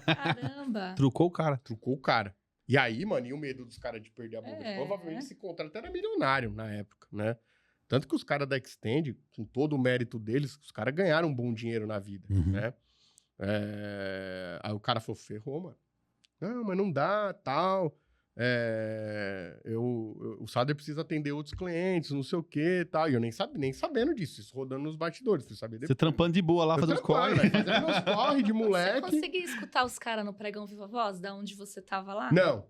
Caramba! Trucou o cara. Trucou o cara. E aí, mano, e o medo dos caras de perder a Bovespa? Provavelmente esse contrato era milionário na época, né? Tanto que os caras da Extend, com todo o mérito deles, os caras ganharam um bom dinheiro na vida, né? Aí o cara falou, ferrou, mano. Não, mas não dá, tal. O Sader precisa atender outros clientes, não sei o quê, tal. E eu nem sabendo disso, isso rodando nos bastidores, fui saber depois. Você trampando de boa lá, fazendo os corre. Fazendo meus corre de moleque. Você conseguia escutar os caras no Pregão Viva Voz, da onde você tava lá? Não.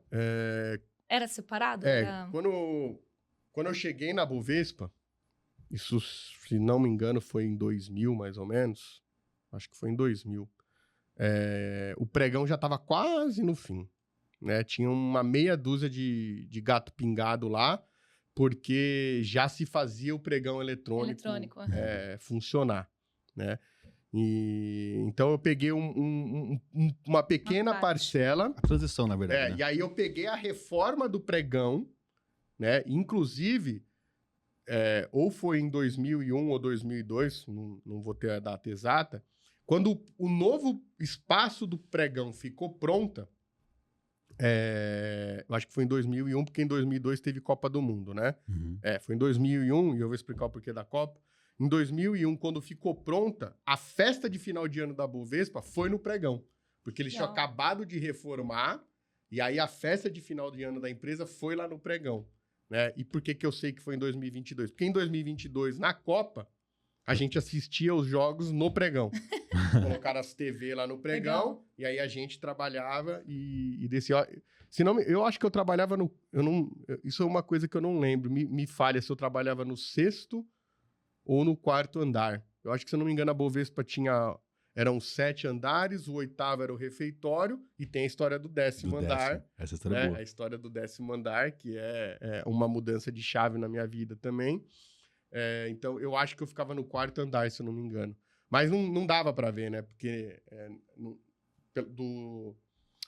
Era separado? Quando eu cheguei na Bovespa, isso, se não me engano, foi em 2000, mais ou menos. Acho que foi em 2000. O pregão já estava quase no fim, né? Tinha uma meia dúzia de gato pingado lá, porque já se fazia o pregão eletrônico funcionar, né? Então eu peguei uma pequena parcela. A transição, na verdade. Né? E aí eu peguei a reforma do pregão, né? Inclusive, ou foi em 2001 ou 2002, não vou ter a data exata, quando o novo espaço do pregão ficou pronta, eu acho que foi em 2001, porque em 2002 teve Copa do Mundo, né? Uhum. Foi em 2001, e eu vou explicar o porquê da Copa. Em 2001, quando ficou pronta, a festa de final de ano da Bovespa foi no pregão. Porque eles tinham acabado de reformar, e aí a festa de final de ano da empresa foi lá no pregão. Né? E por que eu sei que foi em 2022? Porque em 2022, na Copa, a gente assistia os jogos no pregão. Colocaram as TV lá no pregão, e aí a gente trabalhava e descia. Senão, eu acho que eu trabalhava no... isso é uma coisa que eu não lembro. Me falha se eu trabalhava no 6º ou no 4º andar. Eu acho que, se eu não me engano, a Bovespa eram 7 andares, o 8º era o refeitório, e tem a história do 10º andar. Essa história é boa. A história do 10º andar, que é uma mudança de chave na minha vida também. Então, eu acho que eu ficava no 4º andar, se eu não me engano. Mas não dava para ver, né? Porque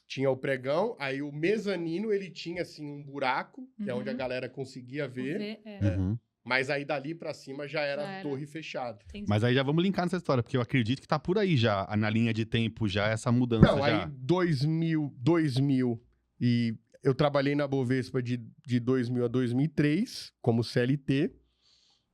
tinha o pregão, aí o mezanino, ele tinha, assim, um buraco, que é onde a galera conseguia ver. Mas aí, dali pra cima, já era torre fechada. Entendi. Mas aí já vamos linkar nessa história, porque eu acredito que tá por aí já, na linha de tempo, já essa mudança. Não, aí 2000 e eu trabalhei na Bovespa de 2000 a 2003 como CLT,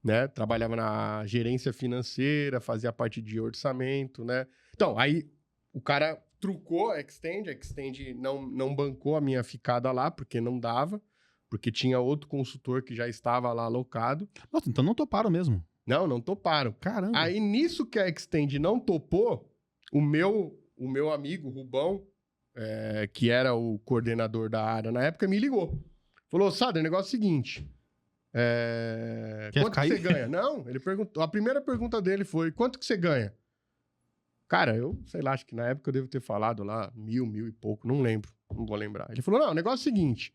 né? Trabalhava na gerência financeira, fazia parte de orçamento, né? Então, aí o cara trucou a Extend não bancou a minha ficada lá, porque não dava. Porque tinha outro consultor que já estava lá alocado. Nossa, então não toparam mesmo. Não toparam. Caramba. Aí, nisso que a Extend não topou, o meu amigo, Rubão, que era o coordenador da área na época, me ligou. Falou, Sader, o negócio é o seguinte. Quanto que você ganha? Não, ele perguntou. A primeira pergunta dele foi, quanto que você ganha? Cara, eu, sei lá, acho que na época eu devo ter falado lá 1.000 e pouco, não lembro, não vou lembrar. Ele falou, não, o negócio é o seguinte.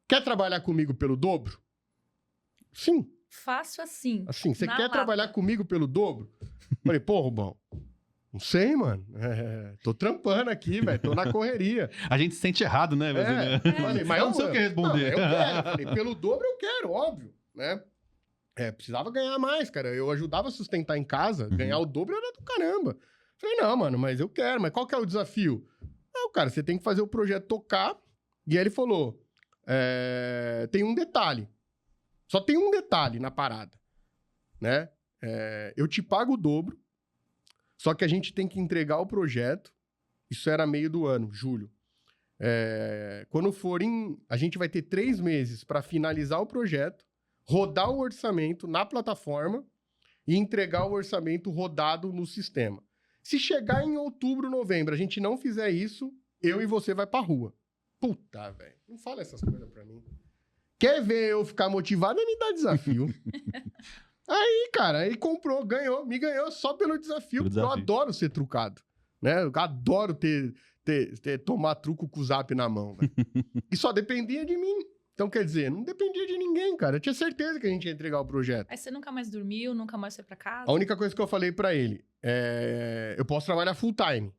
Quer trabalhar comigo pelo dobro? Sim. Faço assim. Assim, você quer trabalhar comigo pelo dobro? Falei, pô, Rubão, não sei, mano. Tô trampando aqui, velho. Tô na correria. A gente se sente errado, né? Falei, mas eu não sei o que responder. Não, eu quero. Falei, pelo dobro eu quero, óbvio, né? Precisava ganhar mais, cara. Eu ajudava a sustentar em casa. Ganhar o dobro era do caramba. Falei, não, mano, mas eu quero. Mas qual que é o desafio? Não, cara, você tem que fazer o projeto tocar. E aí ele falou... tem um detalhe. Só tem um detalhe na parada, né? Eu te pago o dobro, só que a gente tem que entregar o projeto. Isso era meio do ano, julho. Quando a gente vai ter 3 meses para finalizar o projeto, rodar o orçamento na plataforma e entregar o orçamento rodado no sistema. Se chegar em outubro, novembro, a gente não fizer isso, eu e você vai pra rua. Puta, velho. Não fala essas coisas pra mim. Quer ver eu ficar motivado? Me dá desafio. Aí, cara, aí comprou, me ganhou só pelo desafio. Eu adoro ser trucado. Né? Eu adoro tomar truco com o zap na mão. E só dependia de mim. Então, quer dizer, não dependia de ninguém, cara. Eu tinha certeza que a gente ia entregar o projeto. Aí você nunca mais dormiu, nunca mais foi pra casa? A única coisa que eu falei pra ele eu posso trabalhar full time.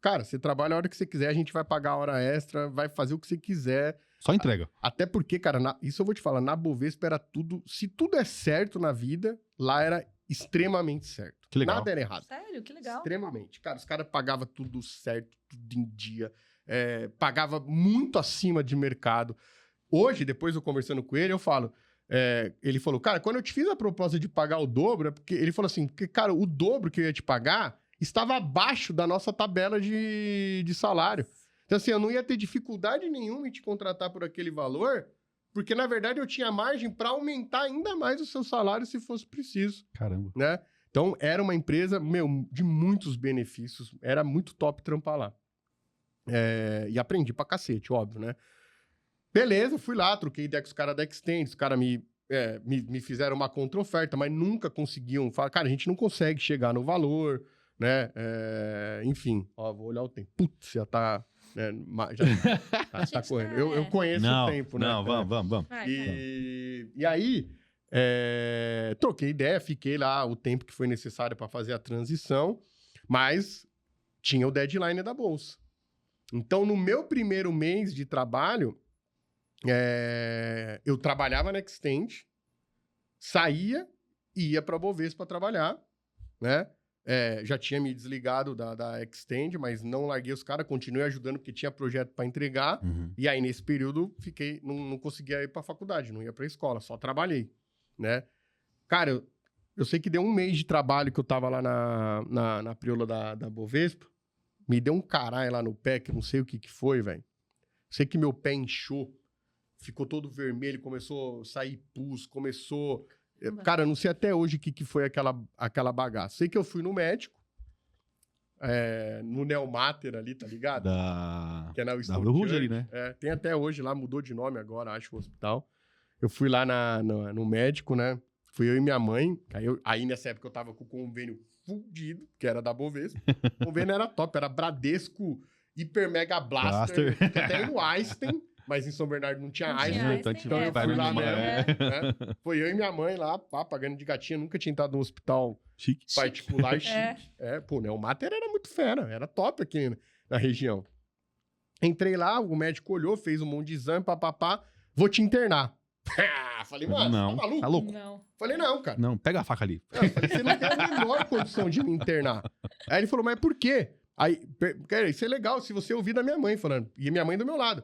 Cara, você trabalha a hora que você quiser, a gente vai pagar a hora extra, vai fazer o que você quiser. Só entrega. Até porque, cara, isso eu vou te falar, na Bovespa era tudo... Se tudo é certo na vida, lá era extremamente certo. Que legal. Nada era errado. Sério? Que legal. Extremamente. Cara, os caras pagavam tudo certo, tudo em dia. Pagava muito acima de mercado. Hoje, depois eu conversando com ele, eu falo... ele falou, cara, quando eu te fiz a proposta de pagar o dobro, é porque ele falou assim, porque, cara, o dobro que eu ia te pagar estava abaixo da nossa tabela de salário. Então, assim, eu não ia ter dificuldade nenhuma em te contratar por aquele valor, porque, na verdade, eu tinha margem para aumentar ainda mais o seu salário se fosse preciso. Caramba. Né? Então, era uma empresa, de muitos benefícios. Era muito top trampar lá. E aprendi pra cacete, óbvio, né? Beleza, fui lá, troquei ideia com os caras da Extend, os caras me fizeram uma contra-oferta, mas nunca conseguiam falar, cara, a gente não consegue chegar no valor, né? Enfim, ó, vou olhar o tempo. Putz, já tá né? Já tá correndo. Eu conheço o tempo, né? Não, vamos. Vai. E aí, troquei ideia, fiquei lá o tempo que foi necessário para fazer a transição, mas tinha o deadline da bolsa. Então, no meu primeiro mês de trabalho, eu trabalhava na Extend, saía e ia para a Bovespa para trabalhar, né? Já tinha me desligado da Extend, mas não larguei os caras, continuei ajudando porque tinha projeto para entregar. E aí, nesse período, não conseguia ir para a faculdade, não ia para a escola, só trabalhei, né? Cara, eu sei que deu um mês de trabalho que eu tava lá na Priola da Bovespa, me deu um caralho lá no pé, que não sei o que foi, velho. Sei que meu pé inchou, ficou todo vermelho, começou a sair pus, começou... Cara, eu não sei até hoje o que foi aquela bagaça. Sei que eu fui no médico, no Neomater ali, tá ligado? Que é na da Ruge ali, né? Tem até hoje lá, mudou de nome agora, acho, o hospital. Eu fui lá no médico, né? Fui eu e minha mãe. Aí nessa época eu tava com o convênio fudido, que era da Bovespa. O convênio era top, era Bradesco, Hiper Mega Blaster, que até no Einstein, mas em São Bernardo não tinha Einstein. Então eu fui lá mesmo, né? Foi eu e minha mãe lá, pagando de gatinha. Nunca tinha entrado num hospital particular chique. Pô, né? O Mater era muito fera, era top aqui na região. Entrei lá, o médico olhou, fez um monte de exame, vou te internar. Falei, mano, não, você tá maluco? Tá louco? Não. Falei, não, cara. Não, pega a faca ali. Falei, você não tem a menor condição de me internar. Aí ele falou, mas por quê? Aí, cara, isso é legal se você ouvir da minha mãe falando. E minha mãe do meu lado.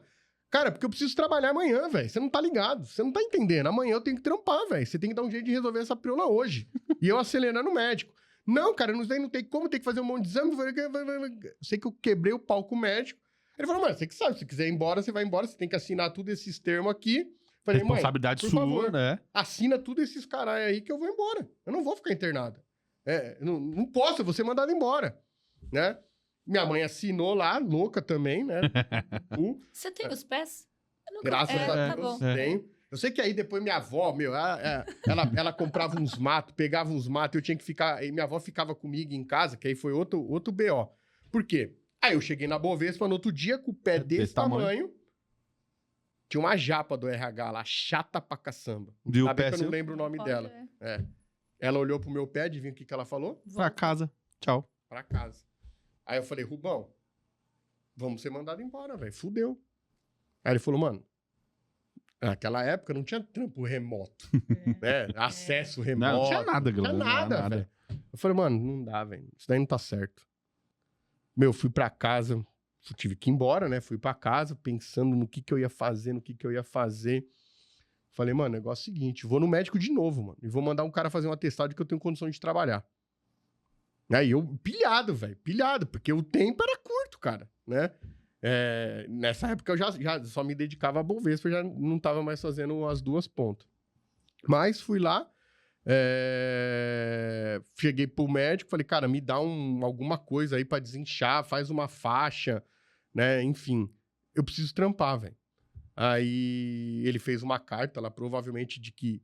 Cara, porque eu preciso trabalhar amanhã, velho. Você não tá ligado. Você não tá entendendo. Amanhã eu tenho que trampar, velho. Você tem que dar um jeito de resolver essa priola hoje. E eu acelerando o médico. Não, cara, não tem como, tem que fazer um monte de exame. Eu sei que eu quebrei o pau com o médico. Ele falou, mano, você que sabe, se quiser ir embora, você vai embora. Você tem que assinar tudo esses termos aqui. Falei, responsabilidade mãe, sua, favor, né? assina tudo esses caralho aí que eu vou embora. Eu não vou ficar internado. Não posso, eu vou ser mandado embora. Né? Minha mãe assinou lá, louca também, né? Você tem os pés? Graças a Deus, tá tenho. Eu sei que aí depois minha avó, ela comprava uns matos, pegava uns matos, eu tinha que ficar... E minha avó ficava comigo em casa, que aí foi outro BO. Por quê? Aí eu cheguei na Bovespa no outro dia com o pé desse tamanho. Tinha uma japa do RH lá, chata pra caçamba. Ainda bem que eu não lembro o nome dela. Ela olhou pro meu pé, adivinha o que ela falou? Pra casa. Tchau. Pra casa. Aí eu falei, Rubão, vamos ser mandado embora, velho. Fudeu. Aí ele falou, mano, naquela época não tinha trampo remoto. Né? Acesso remoto. Não tinha nada, Não tinha nada, velho. Eu falei, mano, não dá, velho. Isso daí não tá certo. Meu, fui pra casa... Tive que ir embora, né? Fui pra casa pensando no que eu ia fazer, Falei, mano, o negócio é o seguinte, vou no médico de novo, mano. E vou mandar um cara fazer um atestado de que eu tenho condição de trabalhar. Aí eu, pilhado, velho. Pilhado, porque o tempo era curto, cara, né? Nessa época eu já só me dedicava a Bovespa, eu já não tava mais fazendo as duas pontas. Mas fui lá, cheguei pro médico, falei, cara, me dá alguma coisa aí pra desinchar, faz uma faixa, né? Enfim, eu preciso trampar, velho. Aí ele fez uma carta lá, provavelmente de que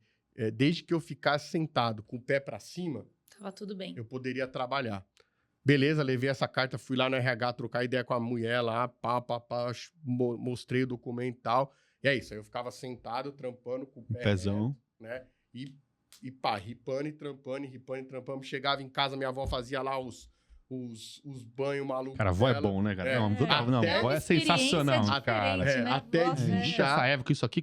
desde que eu ficasse sentado com o pé pra cima, tava tudo bem. Eu poderia trabalhar. Beleza, levei essa carta, fui lá no RH trocar ideia com a mulher lá, mostrei o documento e tal. E é isso, aí eu ficava sentado, trampando com o pé Pezão. reto, né? E pá, ripando e trampando. Chegava em casa, minha avó fazia lá os banhos malucos. Cara, a avó é bom, né, cara? Não, a avó é sensacional, cara. Né? Até desinchar. Essa época, isso aqui,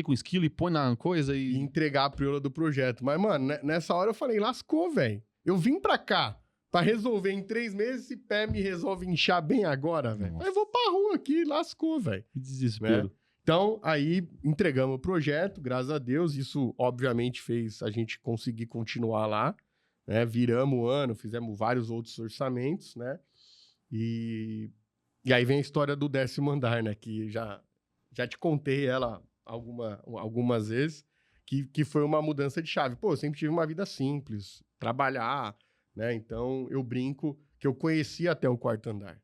com esquilo e põe na coisa e entregar a priola do projeto. Mas, mano, nessa hora eu falei, lascou, velho. Eu vim pra cá pra resolver em 3 meses, esse pé me resolve inchar bem agora, velho. Eu vou pra rua aqui, lascou, velho. Que desespero. Né? Então, aí entregamos o projeto, graças a Deus. Isso, obviamente, fez a gente conseguir continuar lá. Né? Viramos o ano, fizemos vários outros orçamentos, né? E aí vem a história do 10º andar, né? Que já te contei ela algumas vezes, que foi uma mudança de chave. Pô, eu sempre tive uma vida simples, trabalhar, né? Então, eu brinco que eu conhecia até o 4º andar.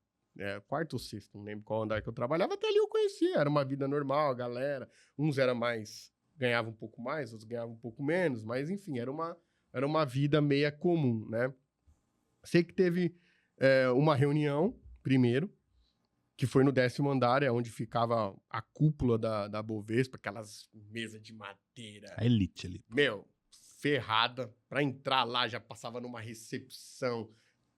4º ou 6º, não lembro qual andar que eu trabalhava, até ali eu conhecia. Era uma vida normal, a galera. Uns ganhavam um pouco mais, outros ganhavam um pouco menos, mas enfim, era uma vida meia comum, né? Sei que teve uma reunião, primeiro, que foi no 10º andar, é onde ficava a cúpula da Bovespa, aquelas mesas de madeira. A elite ali. Meu, ferrada. Pra entrar lá, já passava numa recepção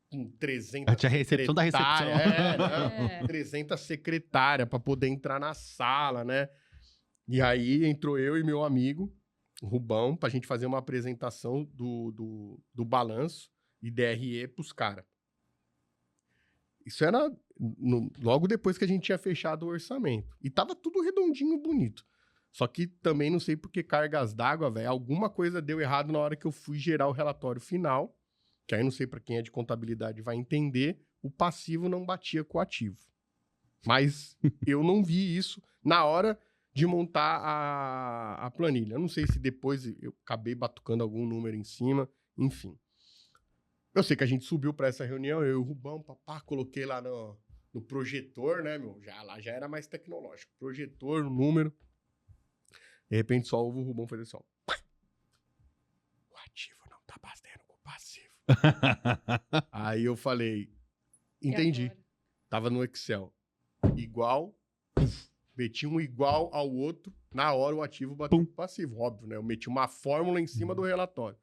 com 300 Tinha a recepção da recepção. É. 300 secretárias pra poder entrar na sala, né? E aí entrou eu e meu amigo, o Rubão, pra gente fazer uma apresentação do balanço e DRE pros caras. Isso era logo depois que a gente tinha fechado o orçamento. E tava tudo redondinho, bonito. Só que também não sei por que cargas d'água, velho. Alguma coisa deu errado na hora que eu fui gerar o relatório final. Que aí não sei pra quem é de contabilidade vai entender. O passivo não batia com o ativo. Mas eu não vi isso na hora de montar a planilha. Eu não sei se depois eu acabei batucando algum número em cima. Enfim. Eu sei que a gente subiu pra essa reunião, eu e o Rubão, papá, coloquei lá no projetor, né, meu? Lá já era mais tecnológico. Projetor, número. De repente, só ouve o Rubão fazer assim, ó. O ativo não tá batendo com o passivo. Aí eu falei, entendi. Tava no Excel. Igual, meti um igual ao outro, na hora o ativo bateu com o passivo. Óbvio, né? Eu meti uma fórmula em cima do relatório.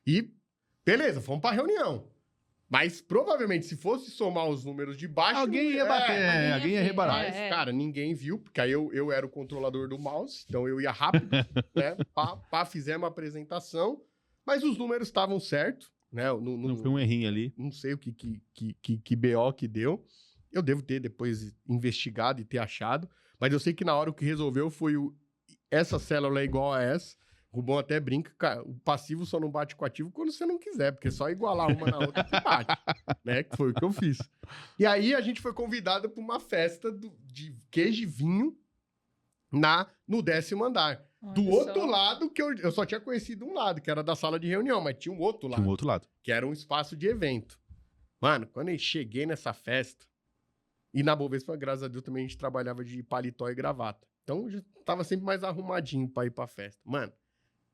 E, beleza, fomos pra reunião. Mas, provavelmente, se fosse somar os números de baixo... Alguém ia bater, alguém ia rebarar. Mas, cara, ninguém viu, porque aí eu era o controlador do mouse, então eu ia rápido, né? Fizemos a apresentação, mas os números estavam certos, né? Não foi um errinho ali. Não sei o que BO que deu. Eu devo ter depois investigado e ter achado, mas eu sei que na hora o que resolveu foi essa célula é igual a essa. O Rubão até brinca, cara, o passivo só não bate com o ativo quando você não quiser, porque é só igualar uma na outra que bate, né? Que foi o que eu fiz. E aí a gente foi convidado para uma festa de queijo e vinho no 10º andar. Olha do outro só. lado, que eu só tinha conhecido um lado, que era da sala de reunião, mas tinha um outro lado. Tinha um outro lado. Que era um espaço de evento. Mano, quando eu cheguei nessa festa, e na Bovespa, graças a Deus, também a gente trabalhava de paletó e gravata. Então, eu já tava sempre mais arrumadinho pra ir pra festa. Mano,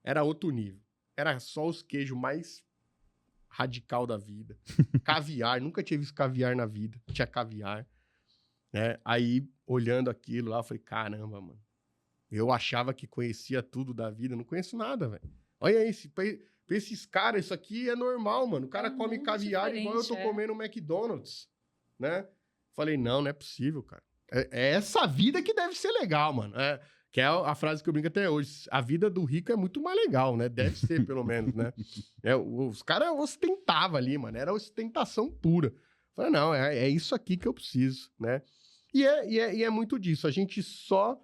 era outro nível. Era só os queijos mais radical da vida. Caviar, nunca tinha visto caviar na vida. Tinha caviar. Né? Aí, olhando aquilo lá, eu falei, caramba, mano. Eu achava que conhecia tudo da vida, não conheço nada, velho. Olha aí, pra esses caras, isso aqui é normal, mano. O cara come caviar igual eu tô comendo no McDonald's, né? Falei, não é possível, cara. É essa vida que deve ser legal, mano. Que é a frase que eu brinco até hoje. A vida do rico é muito mais legal, né? Deve ser, pelo menos, né? Os caras ostentavam ali, mano. Era ostentação pura. Falei, não, é isso aqui que eu preciso, né? E é muito disso. A gente só...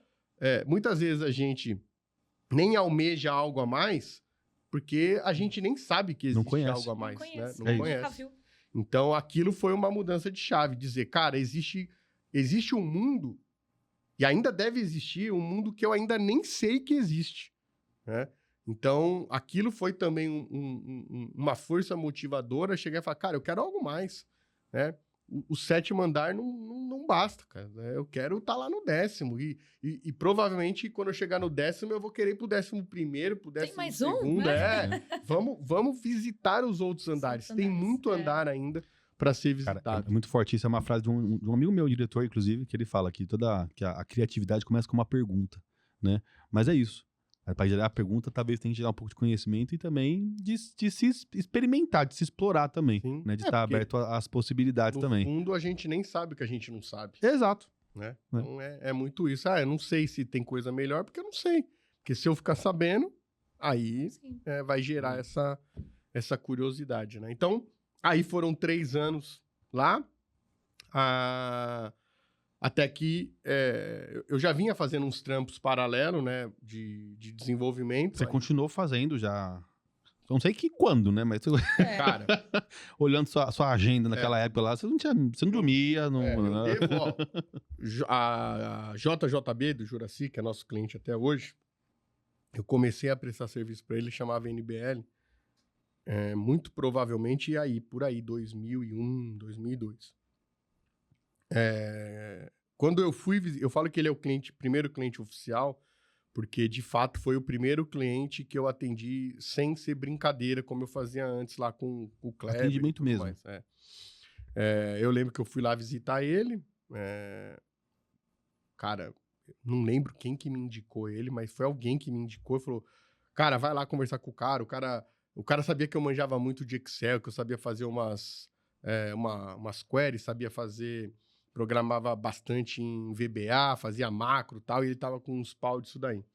muitas vezes a gente nem almeja algo a mais porque a gente nem sabe que existe algo a mais, né? Não conhece. Então, aquilo foi uma mudança de chave. Dizer, cara, existe um mundo, e ainda deve existir, um mundo que eu ainda nem sei que existe, né? Então, aquilo foi também uma força motivadora. Chegar e falar, cara, eu quero algo mais, né? O 7º andar não basta, cara. Eu quero estar lá no 10º. E provavelmente, quando eu chegar no 10º, eu vou querer ir pro 11º, pro 12º. Tem mais um, né? Vamos visitar os outros andares. Tem muito andar ainda para ser visitado. Cara, é muito forte. Isso é uma frase de um amigo meu, diretor, inclusive, que ele fala que que a criatividade começa com uma pergunta, né? Mas é isso. Para gerar a pergunta, talvez tenha que gerar um pouco de conhecimento e também de se experimentar, de se explorar também, né? De estar aberto às possibilidades também. No fundo, a gente nem sabe o que a gente não sabe. Exato. Né? Então, é muito isso. Eu não sei se tem coisa melhor, porque eu não sei. Porque se eu ficar sabendo, aí vai gerar essa curiosidade, né? Então, aí foram 3 anos lá, até que eu já vinha fazendo uns trampos paralelos, né, de desenvolvimento. Você continuou fazendo já... Não sei que quando, né, mas... Cara... olhando sua agenda naquela época lá, você não dormia. Eu devo, a JJB do Juraci, que é nosso cliente até hoje, eu comecei a prestar serviço para ele, chamava NBL, muito provavelmente por aí, 2001, 2002. Quando eu fui, eu falo que ele é o primeiro cliente oficial, porque de fato foi o primeiro cliente que eu atendi sem ser brincadeira, como eu fazia antes lá com o Kleber. Atendimento mesmo. Eu lembro que eu fui lá visitar ele, Cara, não lembro quem que me indicou ele, mas foi alguém que me indicou e falou, cara, vai lá conversar com o cara. O cara sabia que eu manjava muito de Excel, que eu sabia fazer umas queries, programava bastante em VBA, fazia macro e tal, e ele tava com uns pau disso daí.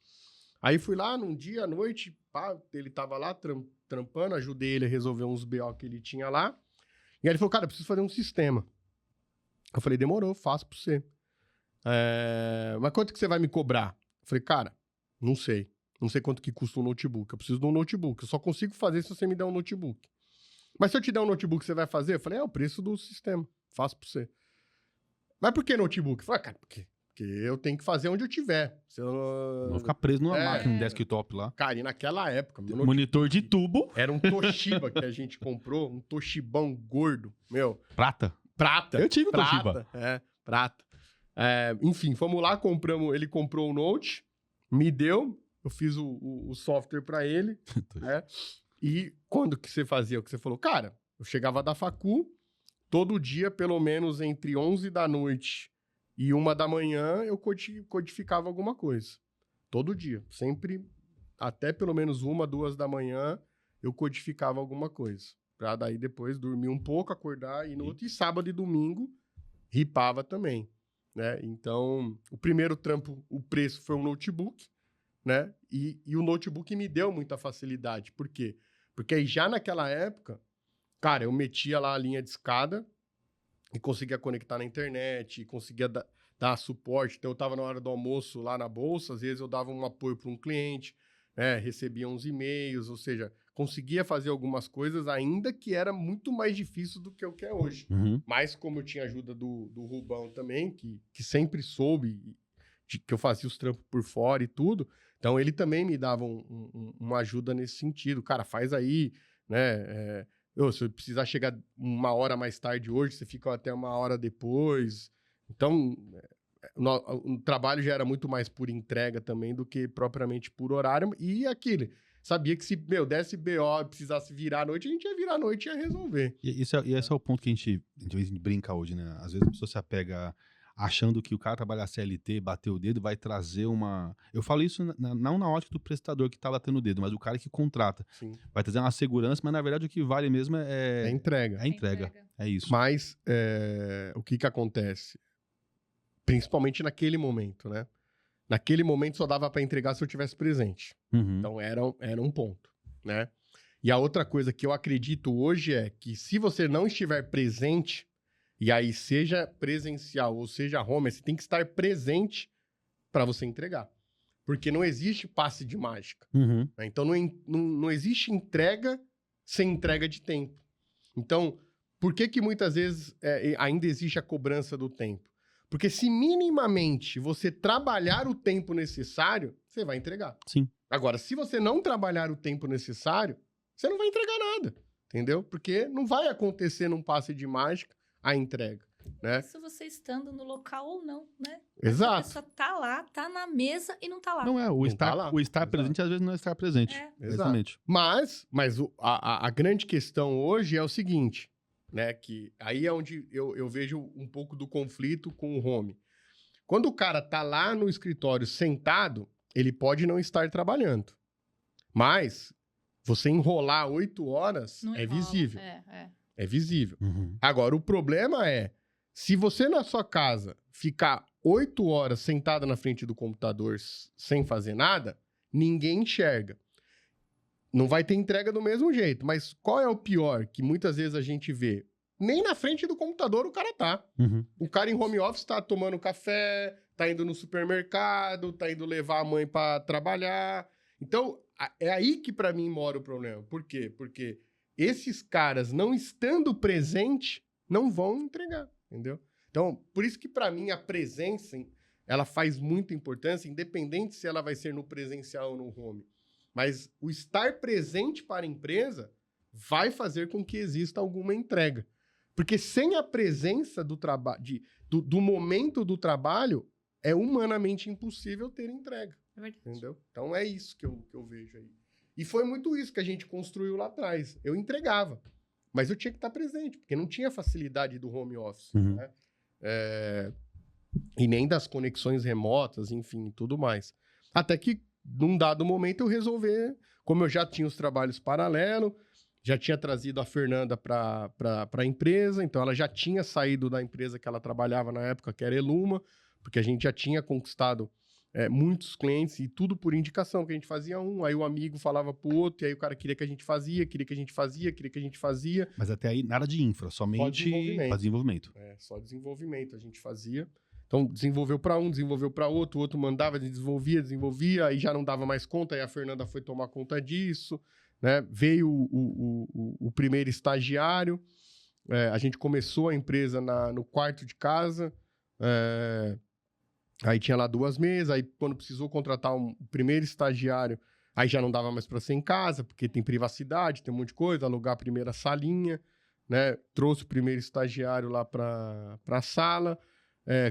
Aí fui lá num dia, à noite, pá, ele tava lá trampando, ajudei ele a resolver uns BO que ele tinha lá. E aí ele falou, cara, eu preciso fazer um sistema. Eu falei, demorou, faço pra você. Mas quanto que você vai me cobrar? Eu falei, cara, não sei. Não sei quanto que custa um notebook. Eu preciso de um notebook. Eu só consigo fazer se você me der um notebook. Mas se eu te der um notebook, você vai fazer? Eu falei, é o preço do sistema. Faço pra você. Mas por que notebook? Eu falei, cara, porque eu tenho que fazer onde eu tiver. Se eu... Não ficar preso numa máquina, um desktop lá. Cara, e naquela época... Monitor de tubo. Era um Toshiba que a gente comprou, um Toshibão gordo, meu. Prata? Prata. Eu tive prata, Toshiba. Prata. Enfim, fomos lá, ele comprou o Note, me deu, eu fiz o software pra ele, e quando que você fazia? O que você falou? Cara, eu chegava da facu, todo dia, pelo menos entre 11 da noite e 1 da manhã, eu codificava alguma coisa. Todo dia. Sempre, até pelo menos 1, 2 da manhã, eu codificava alguma coisa. Pra daí depois dormir um pouco, acordar, e no outro, e sábado e domingo, ripava também, né? Então, o primeiro trampo, o preço foi um notebook, né? E o notebook me deu muita facilidade. Por quê? Porque aí já naquela época, cara, eu metia lá a linha de escada e conseguia conectar na internet, conseguia dar suporte. Então, eu estava na hora do almoço lá na bolsa, às vezes eu dava um apoio para um cliente, né? Recebia uns e-mails, ou seja, conseguia fazer algumas coisas, ainda que era muito mais difícil do que o que é hoje. Uhum. Mas como eu tinha ajuda do Rubão também, que sempre soube que eu fazia os trampos por fora e tudo, então ele também me dava uma ajuda nesse sentido. Cara, faz aí, né? Se eu precisar chegar 1 hora mais tarde hoje, você fica até 1 hora depois. Então, o trabalho já era muito mais por entrega também do que propriamente por horário. E aquilo, sabia que se, desse BO, precisasse virar à noite, a gente ia virar à noite e ia resolver. E esse é o ponto que a gente brinca hoje, né? Às vezes a pessoa se apega achando que o cara trabalhar CLT, bater o dedo, vai trazer uma... Eu falo isso não na ótica do prestador que tá batendo o dedo, mas o cara que contrata. Sim. Vai trazer uma segurança, mas na verdade o que vale mesmo é entrega. É entrega. É isso. Mas o que acontece? Principalmente naquele momento, né? Naquele momento só dava para entregar se eu tivesse presente. Uhum. Então era um ponto, né? E a outra coisa que eu acredito hoje é que se você não estiver presente, e aí seja presencial ou seja home, você tem que estar presente para você entregar. Porque não existe passe de mágica. Uhum. Né? Então não existe entrega sem entrega de tempo. Então, por que muitas vezes ainda existe a cobrança do tempo? Porque se minimamente você trabalhar o tempo necessário, você vai entregar. Sim. Agora, se você não trabalhar o tempo necessário, você não vai entregar nada, entendeu? Porque não vai acontecer num passe de mágica a entrega, né? Isso você estando no local ou não, né? Exato. A pessoa tá lá, tá na mesa e não tá lá. Não é, o estar presente às vezes não é estar presente. Exatamente. Mas a grande questão hoje é o seguinte, né? Que aí é onde eu vejo um pouco do conflito com o home. Quando o cara tá lá no escritório sentado, ele pode não estar trabalhando. Mas você enrolar 8 horas não é enrola. visível. É visível. Uhum. Agora, o problema é, se você na sua casa ficar 8 horas sentada na frente do computador sem fazer nada, ninguém enxerga. Não vai ter entrega do mesmo jeito. Mas qual é o pior que muitas vezes a gente vê? Nem na frente do computador o cara tá. Uhum. O cara em home office tá tomando café, tá indo no supermercado, tá indo levar a mãe para trabalhar. Então, é aí que para mim mora o problema. Por quê? Porque esses caras, não estando presente, não vão entregar, entendeu? Então, por isso que para mim a presença, ela faz muita importância, independente se ela vai ser no presencial ou no home. Mas o estar presente para a empresa vai fazer com que exista alguma entrega. Porque sem a presença do momento do trabalho, é humanamente impossível ter entrega. É verdade. Entendeu? Então é isso que eu vejo aí. E foi muito isso que a gente construiu lá atrás. Eu entregava, mas eu tinha que estar presente, porque não tinha facilidade do home office. Uhum. Né? E nem das conexões remotas, enfim, tudo mais. Até que, num dado momento, eu resolvi, como eu já tinha os trabalhos paralelos, já tinha trazido a Fernanda para a empresa, então ela já tinha saído da empresa que ela trabalhava na época, que era Eluma, porque a gente já tinha conquistado muitos clientes e tudo por indicação, que a gente fazia aí o amigo falava pro outro, e aí o cara queria que a gente fazia. Mas até aí nada de infra, somente desenvolvimento. Só desenvolvimento a gente fazia. Então, desenvolveu para um, desenvolveu para outro, o outro mandava, desenvolvia, aí já não dava mais conta, aí a Fernanda foi tomar conta disso, né? Veio o primeiro estagiário, a gente começou a empresa no quarto de casa, aí tinha lá 2 mesas, aí quando precisou contratar o primeiro estagiário, aí já não dava mais para ser em casa, porque tem privacidade, tem um monte de coisa, alugar a primeira salinha, né? Trouxe o primeiro estagiário lá para a sala.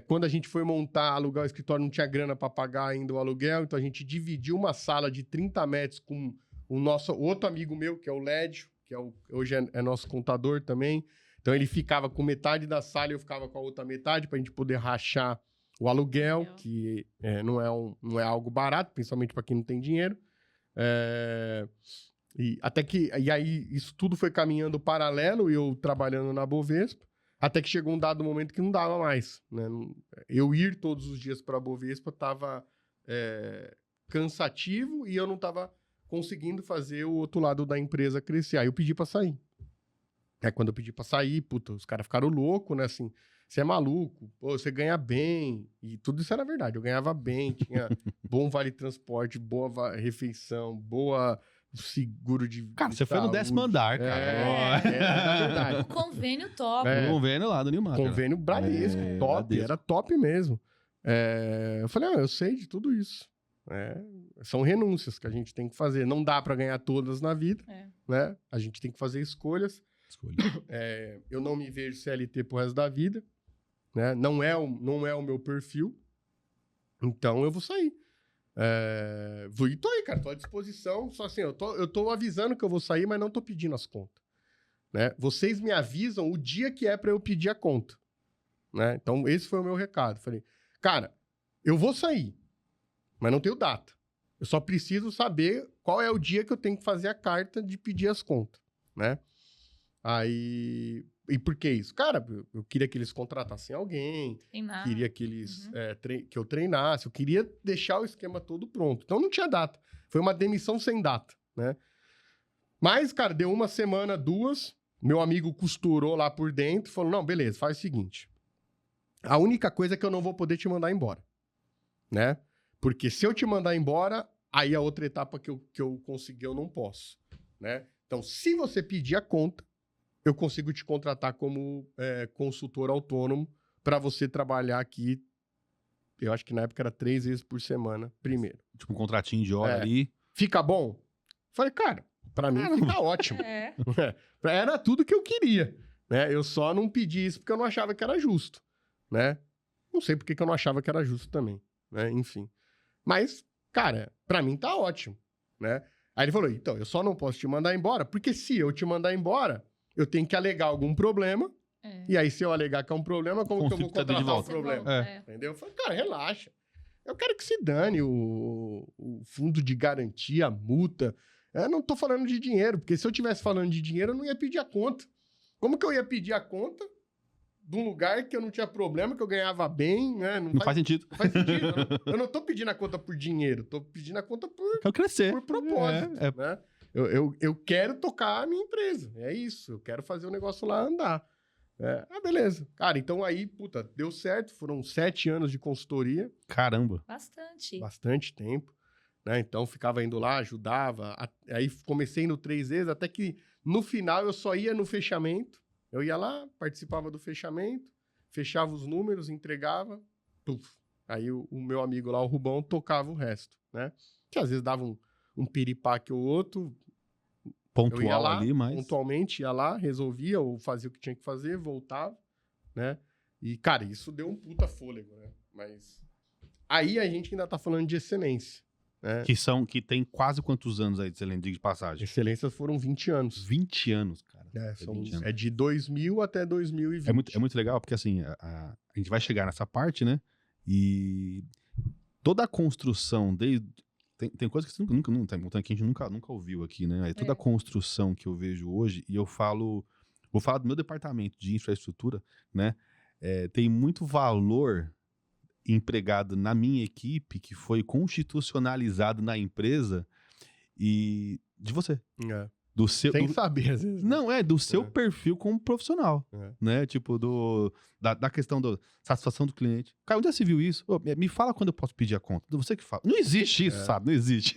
Quando a gente foi alugar o escritório, não tinha grana para pagar ainda o aluguel, então a gente dividiu uma sala de 30 metros com o nosso outro amigo meu, que é o Lédio, que hoje é nosso contador também. Então ele ficava com metade da sala e eu ficava com a outra metade para a gente poder rachar o aluguel, que não é algo barato, principalmente para quem não tem dinheiro. E aí isso tudo foi caminhando paralelo e eu trabalhando na Bovespa. Até que chegou um dado momento que não dava mais, né? Eu ir todos os dias para a Bovespa estava cansativo e eu não estava conseguindo fazer o outro lado da empresa crescer. Aí eu pedi para sair. Quando eu pedi para sair, puta, os caras ficaram loucos, né? Assim, você é maluco, pô, você ganha bem. E tudo isso era verdade. Eu ganhava bem, tinha bom vale-transporte, boa refeição, boa... seguro de Cara, você foi no 10º andar, cara. É verdade. O convênio top. O convênio lá do Nilmar. Convênio Bradesco, top. Bradesco. Era top mesmo. Eu falei, eu sei de tudo isso. São renúncias que a gente tem que fazer. Não dá para ganhar todas na vida, né? A gente tem que fazer escolhas. Eu não me vejo CLT pro resto da vida, né? Não é o meu perfil. Então eu vou sair. E tô aí, cara, tô à disposição. Só assim, eu tô avisando que eu vou sair, mas não tô pedindo as contas, né? Vocês me avisam o dia que é pra eu pedir a conta, né? Então, esse foi o meu recado. Falei, cara, eu vou sair, mas não tenho data. Eu só preciso saber qual é o dia que eu tenho que fazer a carta de pedir as contas, né? Aí... E por que isso? Cara, eu queria que eles contratassem alguém, queria que eles que eu treinasse, eu queria deixar o esquema todo pronto. Então não tinha data. Foi uma demissão sem data, né? Mas, cara, deu 1 semana, 2, meu amigo costurou lá por dentro, falou, não, beleza, faz o seguinte. A única coisa é que eu não vou poder te mandar embora, né? Porque se eu te mandar embora, aí a outra etapa que eu conseguir eu não posso, né? Então, se você pedir a conta, eu consigo te contratar como consultor autônomo para você trabalhar aqui, eu acho que na época era 3 vezes por semana, primeiro. Tipo um contratinho de hora ali. Fica bom? Falei, cara, para mim fica ótimo. Era tudo que eu queria, né? Eu só não pedi isso porque eu não achava que era justo, né? Não sei porque que eu não achava que era justo também, né? Enfim. Mas, cara, para mim tá ótimo, né? Aí ele falou, então, eu só não posso te mandar embora, porque se eu te mandar embora, eu tenho que alegar algum problema. E aí, se eu alegar que é um problema, como que eu vou contratar o problema? Entendeu? Eu falei, cara, relaxa. Eu quero que se dane o fundo de garantia, a multa. Eu não tô falando de dinheiro, porque se eu tivesse falando de dinheiro, eu não ia pedir a conta. Como que eu ia pedir a conta de um lugar que eu não tinha problema, que eu ganhava bem, né? Não faz sentido. Não faz sentido. Eu não tô pedindo a conta por dinheiro, tô pedindo a conta por crescer. Por propósito, né? Eu quero tocar a minha empresa, é isso. Eu quero fazer o negócio lá andar. Beleza. Cara, então aí, puta, deu certo. Foram 7 anos de consultoria. Caramba. Bastante tempo, né? Então, ficava indo lá, ajudava. Aí comecei no 3 vezes, até que no final eu só ia no fechamento. Eu ia lá, participava do fechamento, fechava os números, entregava. Puf. Aí o meu amigo lá, o Rubão, tocava o resto, né? Que às vezes dava um piripaque ou outro. Pontual eu ia lá, ali, mas... Pontualmente ia lá, resolvia ou fazia o que tinha que fazer, voltava, né? E, cara, isso deu um puta fôlego, né? Mas aí a gente ainda tá falando de excelência, né? Que tem quase quantos anos aí de excelência de passagem? Excelência foram 20 anos. 20 anos, cara. cara. É de 2000 até 2020. É muito legal, porque assim, a gente vai chegar nessa parte, né? E toda a construção, tem coisa que você que a gente nunca ouviu aqui, né? Toda a construção que eu vejo hoje, e vou falar do meu departamento de infraestrutura, né? Tem muito valor empregado na minha equipe que foi constitucionalizado na empresa e de você. Do seu, sem saber, às vezes. Não, do seu perfil como profissional, né? Tipo, da questão da satisfação do cliente. Cara, onde já se viu isso? Ô, me fala quando eu posso pedir a conta. Você que fala. Não existe isso, sabe? Não existe.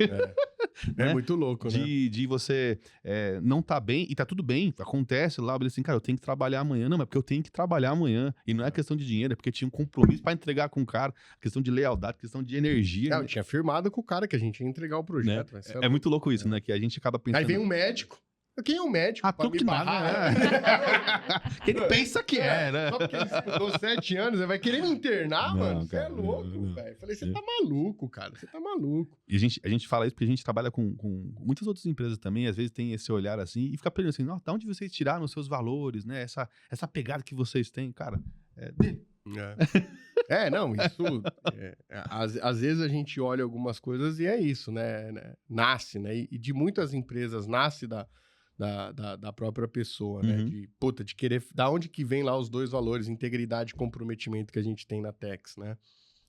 É muito louco, né? De você não tá bem, e tá tudo bem, acontece lá, assim, cara, eu tenho que trabalhar amanhã. Não, mas porque eu tenho que trabalhar amanhã. E não é questão de dinheiro, é porque tinha um compromisso pra entregar com o cara, questão de lealdade, questão de energia. Eu tinha firmado com o cara que a gente ia entregar o projeto. Né? É muito louco isso, né? Que a gente acaba pensando... Aí vem um médico. Quem é o médico? Pra me barrar, que ele pensa que né? Só porque ele estudou 7 anos, ele vai querer me internar, mano? Você é louco, velho. Falei, você tá maluco, cara. Você tá maluco. E a gente fala isso porque a gente trabalha com muitas outras empresas também, às vezes tem esse olhar assim, e fica pensando assim, de onde vocês tiraram os seus valores, né? Essa pegada que vocês têm, cara, dele. Não, isso... às vezes a gente olha algumas coisas e é isso, né? Nasce, né? E de muitas empresas nasce da própria pessoa, né? De querer... Da onde que vem lá os dois valores, integridade e comprometimento que a gente tem na Tex, né?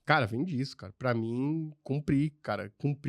Cara, vem disso, cara. Pra mim, cumpri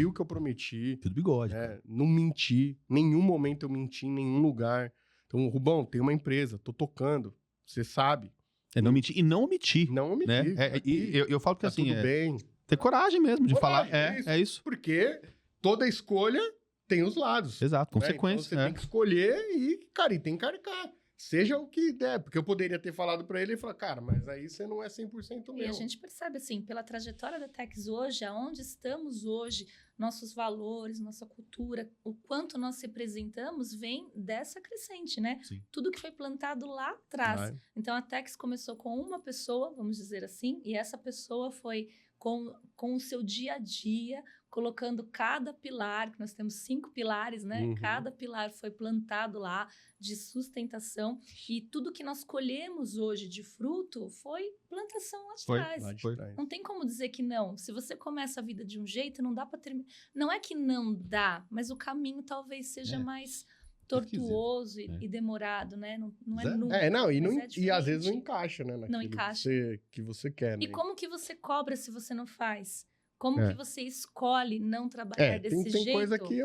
o que eu prometi. Tudo bigode. Não menti. Nenhum momento eu menti em nenhum lugar. Então, Rubão, tem uma empresa, tô tocando. Você sabe. Não mentir. E não omitir. Não omitir. Né? Eu falo que tá assim... tudo bem. Ter coragem mesmo de falar. É isso. Porque toda escolha tem os lados. Exato, consequências. Então você tem que escolher e, cara, tem que carregar. Seja o que der. Porque eu poderia ter falado pra ele e falar, cara, mas aí você não é 100% meu. E a gente percebe, assim, pela trajetória da Tex hoje, aonde estamos hoje, nossos valores, nossa cultura, o quanto nós representamos, vem dessa crescente, né? Sim. Tudo que foi plantado lá atrás. Então, a Tex começou com uma pessoa, vamos dizer assim, e essa pessoa foi com o seu dia a dia, colocando cada pilar, que nós temos 5 pilares, né? Cada pilar foi plantado lá de sustentação e tudo que nós colhemos hoje de fruto foi plantação lá de trás. Não tem como dizer que não. Se você começa a vida de um jeito, não dá para terminar. Não é que não dá, mas o caminho talvez seja mais tortuoso e demorado, né? Não é nunca. E às vezes não encaixa, né? Não encaixa. Que você quer, né? E como que você cobra se você não faz? Como que você escolhe não trabalhar desse jeito? Tem coisa que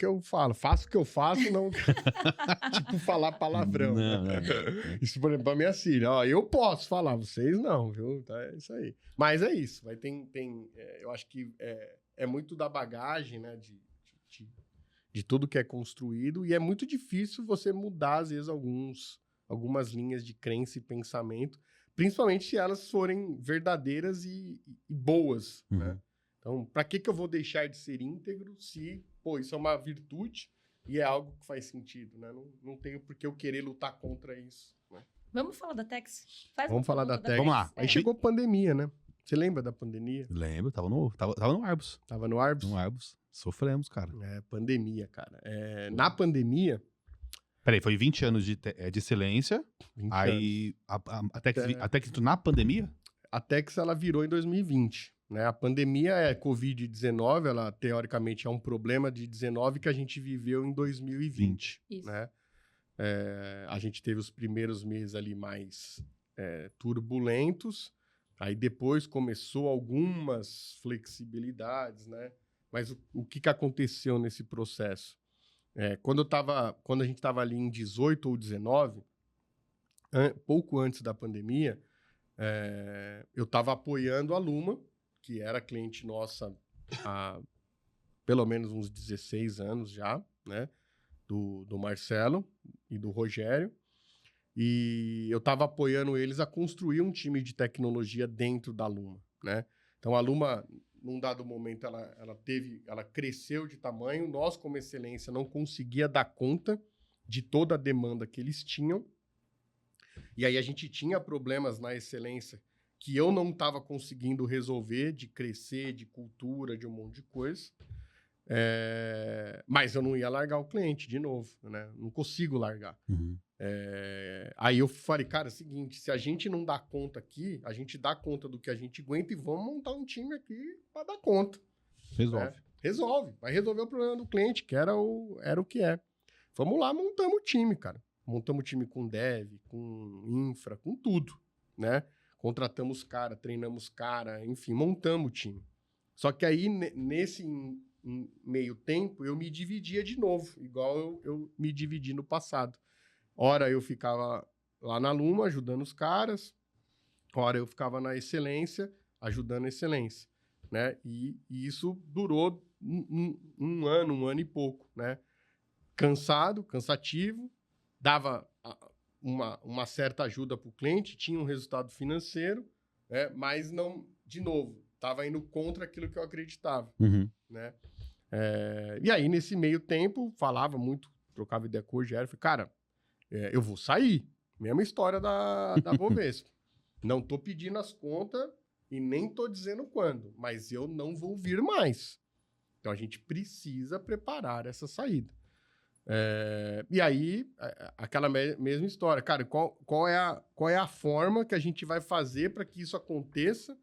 eu falo. Faço o que eu faço, não... tipo, falar palavrão. Não. Isso, por exemplo, pra minha filha. Ó, eu posso falar, vocês não, viu? Tá, é isso aí. Mas é isso. Eu acho que é muito da bagagem, né? De tudo que é construído. E é muito difícil você mudar, às vezes, algumas linhas de crença e pensamento. Principalmente se elas forem verdadeiras e boas, né? Então, pra que eu vou deixar de ser íntegro se, isso é uma virtude e é algo que faz sentido, né? Não tenho por que eu querer lutar contra isso, né? Vamos falar da Tex? Vamos falar da Tex. Vamos lá. Aí chegou a pandemia, né? Você lembra da pandemia? Lembro, tava no Arbus. Tava no Arbus? No Arbus. Sofremos, cara. Pandemia, cara. Na pandemia... Peraí, foi 20 anos de excelência. Aí a Tex entrou na pandemia? A Tex, ela virou em 2020. Né? A pandemia é Covid-19, ela teoricamente é um problema de 19 que a gente viveu em 2020. Isso. Né? A gente teve os primeiros meses ali mais turbulentos, aí depois começou algumas flexibilidades, né? Mas o que aconteceu nesse processo? Quando a gente estava ali em 18 ou 19, pouco antes da pandemia, eu estava apoiando a Luma, que era cliente nossa há pelo menos uns 16 anos já, né? Do Marcelo e do Rogério. E eu estava apoiando eles a construir um time de tecnologia dentro da Luma, né? Então, a Luma, num dado momento, ela cresceu de tamanho. Nós, como excelência, não conseguia dar conta de toda a demanda que eles tinham. E aí a gente tinha problemas na excelência que eu não estava conseguindo resolver, de crescer, de cultura, de um monte de coisa. Mas eu não ia largar o cliente de novo, né? Não consigo largar. Uhum. Aí eu falei, cara, é o seguinte, se a gente não dá conta aqui, a gente dá conta do que a gente aguenta e vamos montar um time aqui para dar conta. Resolve. Né? Resolve. Vai resolver o problema do cliente, que era o que é. Vamos lá, montamos o time, cara. Montamos o time com dev, com infra, com tudo, né? Contratamos cara, treinamos cara, enfim, montamos o time. Só que aí, nesse meio tempo, eu me dividia de novo, igual eu me dividi no passado. Ora eu ficava lá na Luma, ajudando os caras. Ora eu ficava na excelência, ajudando a excelência, né? E isso durou um ano e pouco, né? Cansativo, dava uma certa ajuda para o cliente, tinha um resultado financeiro, né? Mas não, de novo, estava indo contra aquilo que eu acreditava, né? E aí, nesse meio tempo, falava muito, trocava ideia com o Rogério, falei, cara, eu vou sair. Mesma história da Bovespa. Não tô pedindo as contas e nem tô dizendo quando, mas eu não vou vir mais. Então, a gente precisa preparar essa saída. E aí, aquela mesma história. Cara, qual é a forma que a gente vai fazer para que isso aconteça,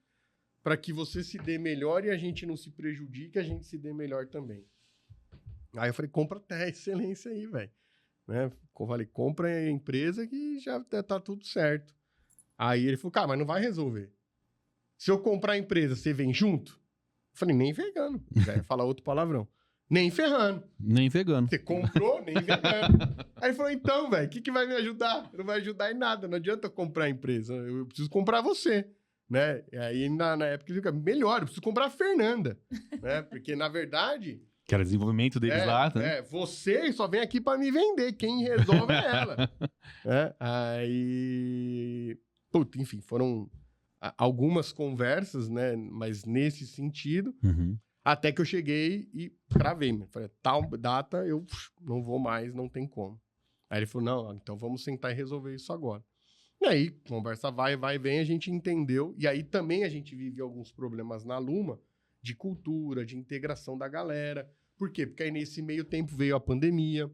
para que você se dê melhor e a gente não se prejudique, a gente se dê melhor também. Aí eu falei, compra até a excelência aí, velho. Né? Eu falei, compra a empresa que já tá tudo certo. Aí ele falou, cara, mas não vai resolver. Se eu comprar a empresa, você vem junto? Eu falei, nem vegano. Já ia falar outro palavrão. Nem ferrando. Nem vegano. Você comprou, nem vegano. Aí ele falou, então, velho, o que vai me ajudar? Não vai ajudar em nada. Não adianta eu comprar a empresa. Eu preciso comprar você. Né? E aí, na época, ele falou, melhor, eu preciso comprar a Fernanda. Né? Porque, na verdade... Que era desenvolvimento deles lá, né? Você só vem aqui para me vender. Quem resolve é ela. Aí... Puta, enfim, foram algumas conversas, né? Mas nesse sentido... Até que eu cheguei e travei. Falei, tal data eu não vou mais, não tem como. Aí ele falou, não, então vamos sentar e resolver isso agora. E aí, conversa vai, vem, a gente entendeu. E aí também a gente vive alguns problemas na Luma de cultura, de integração da galera. Por quê? Porque aí nesse meio tempo veio a pandemia,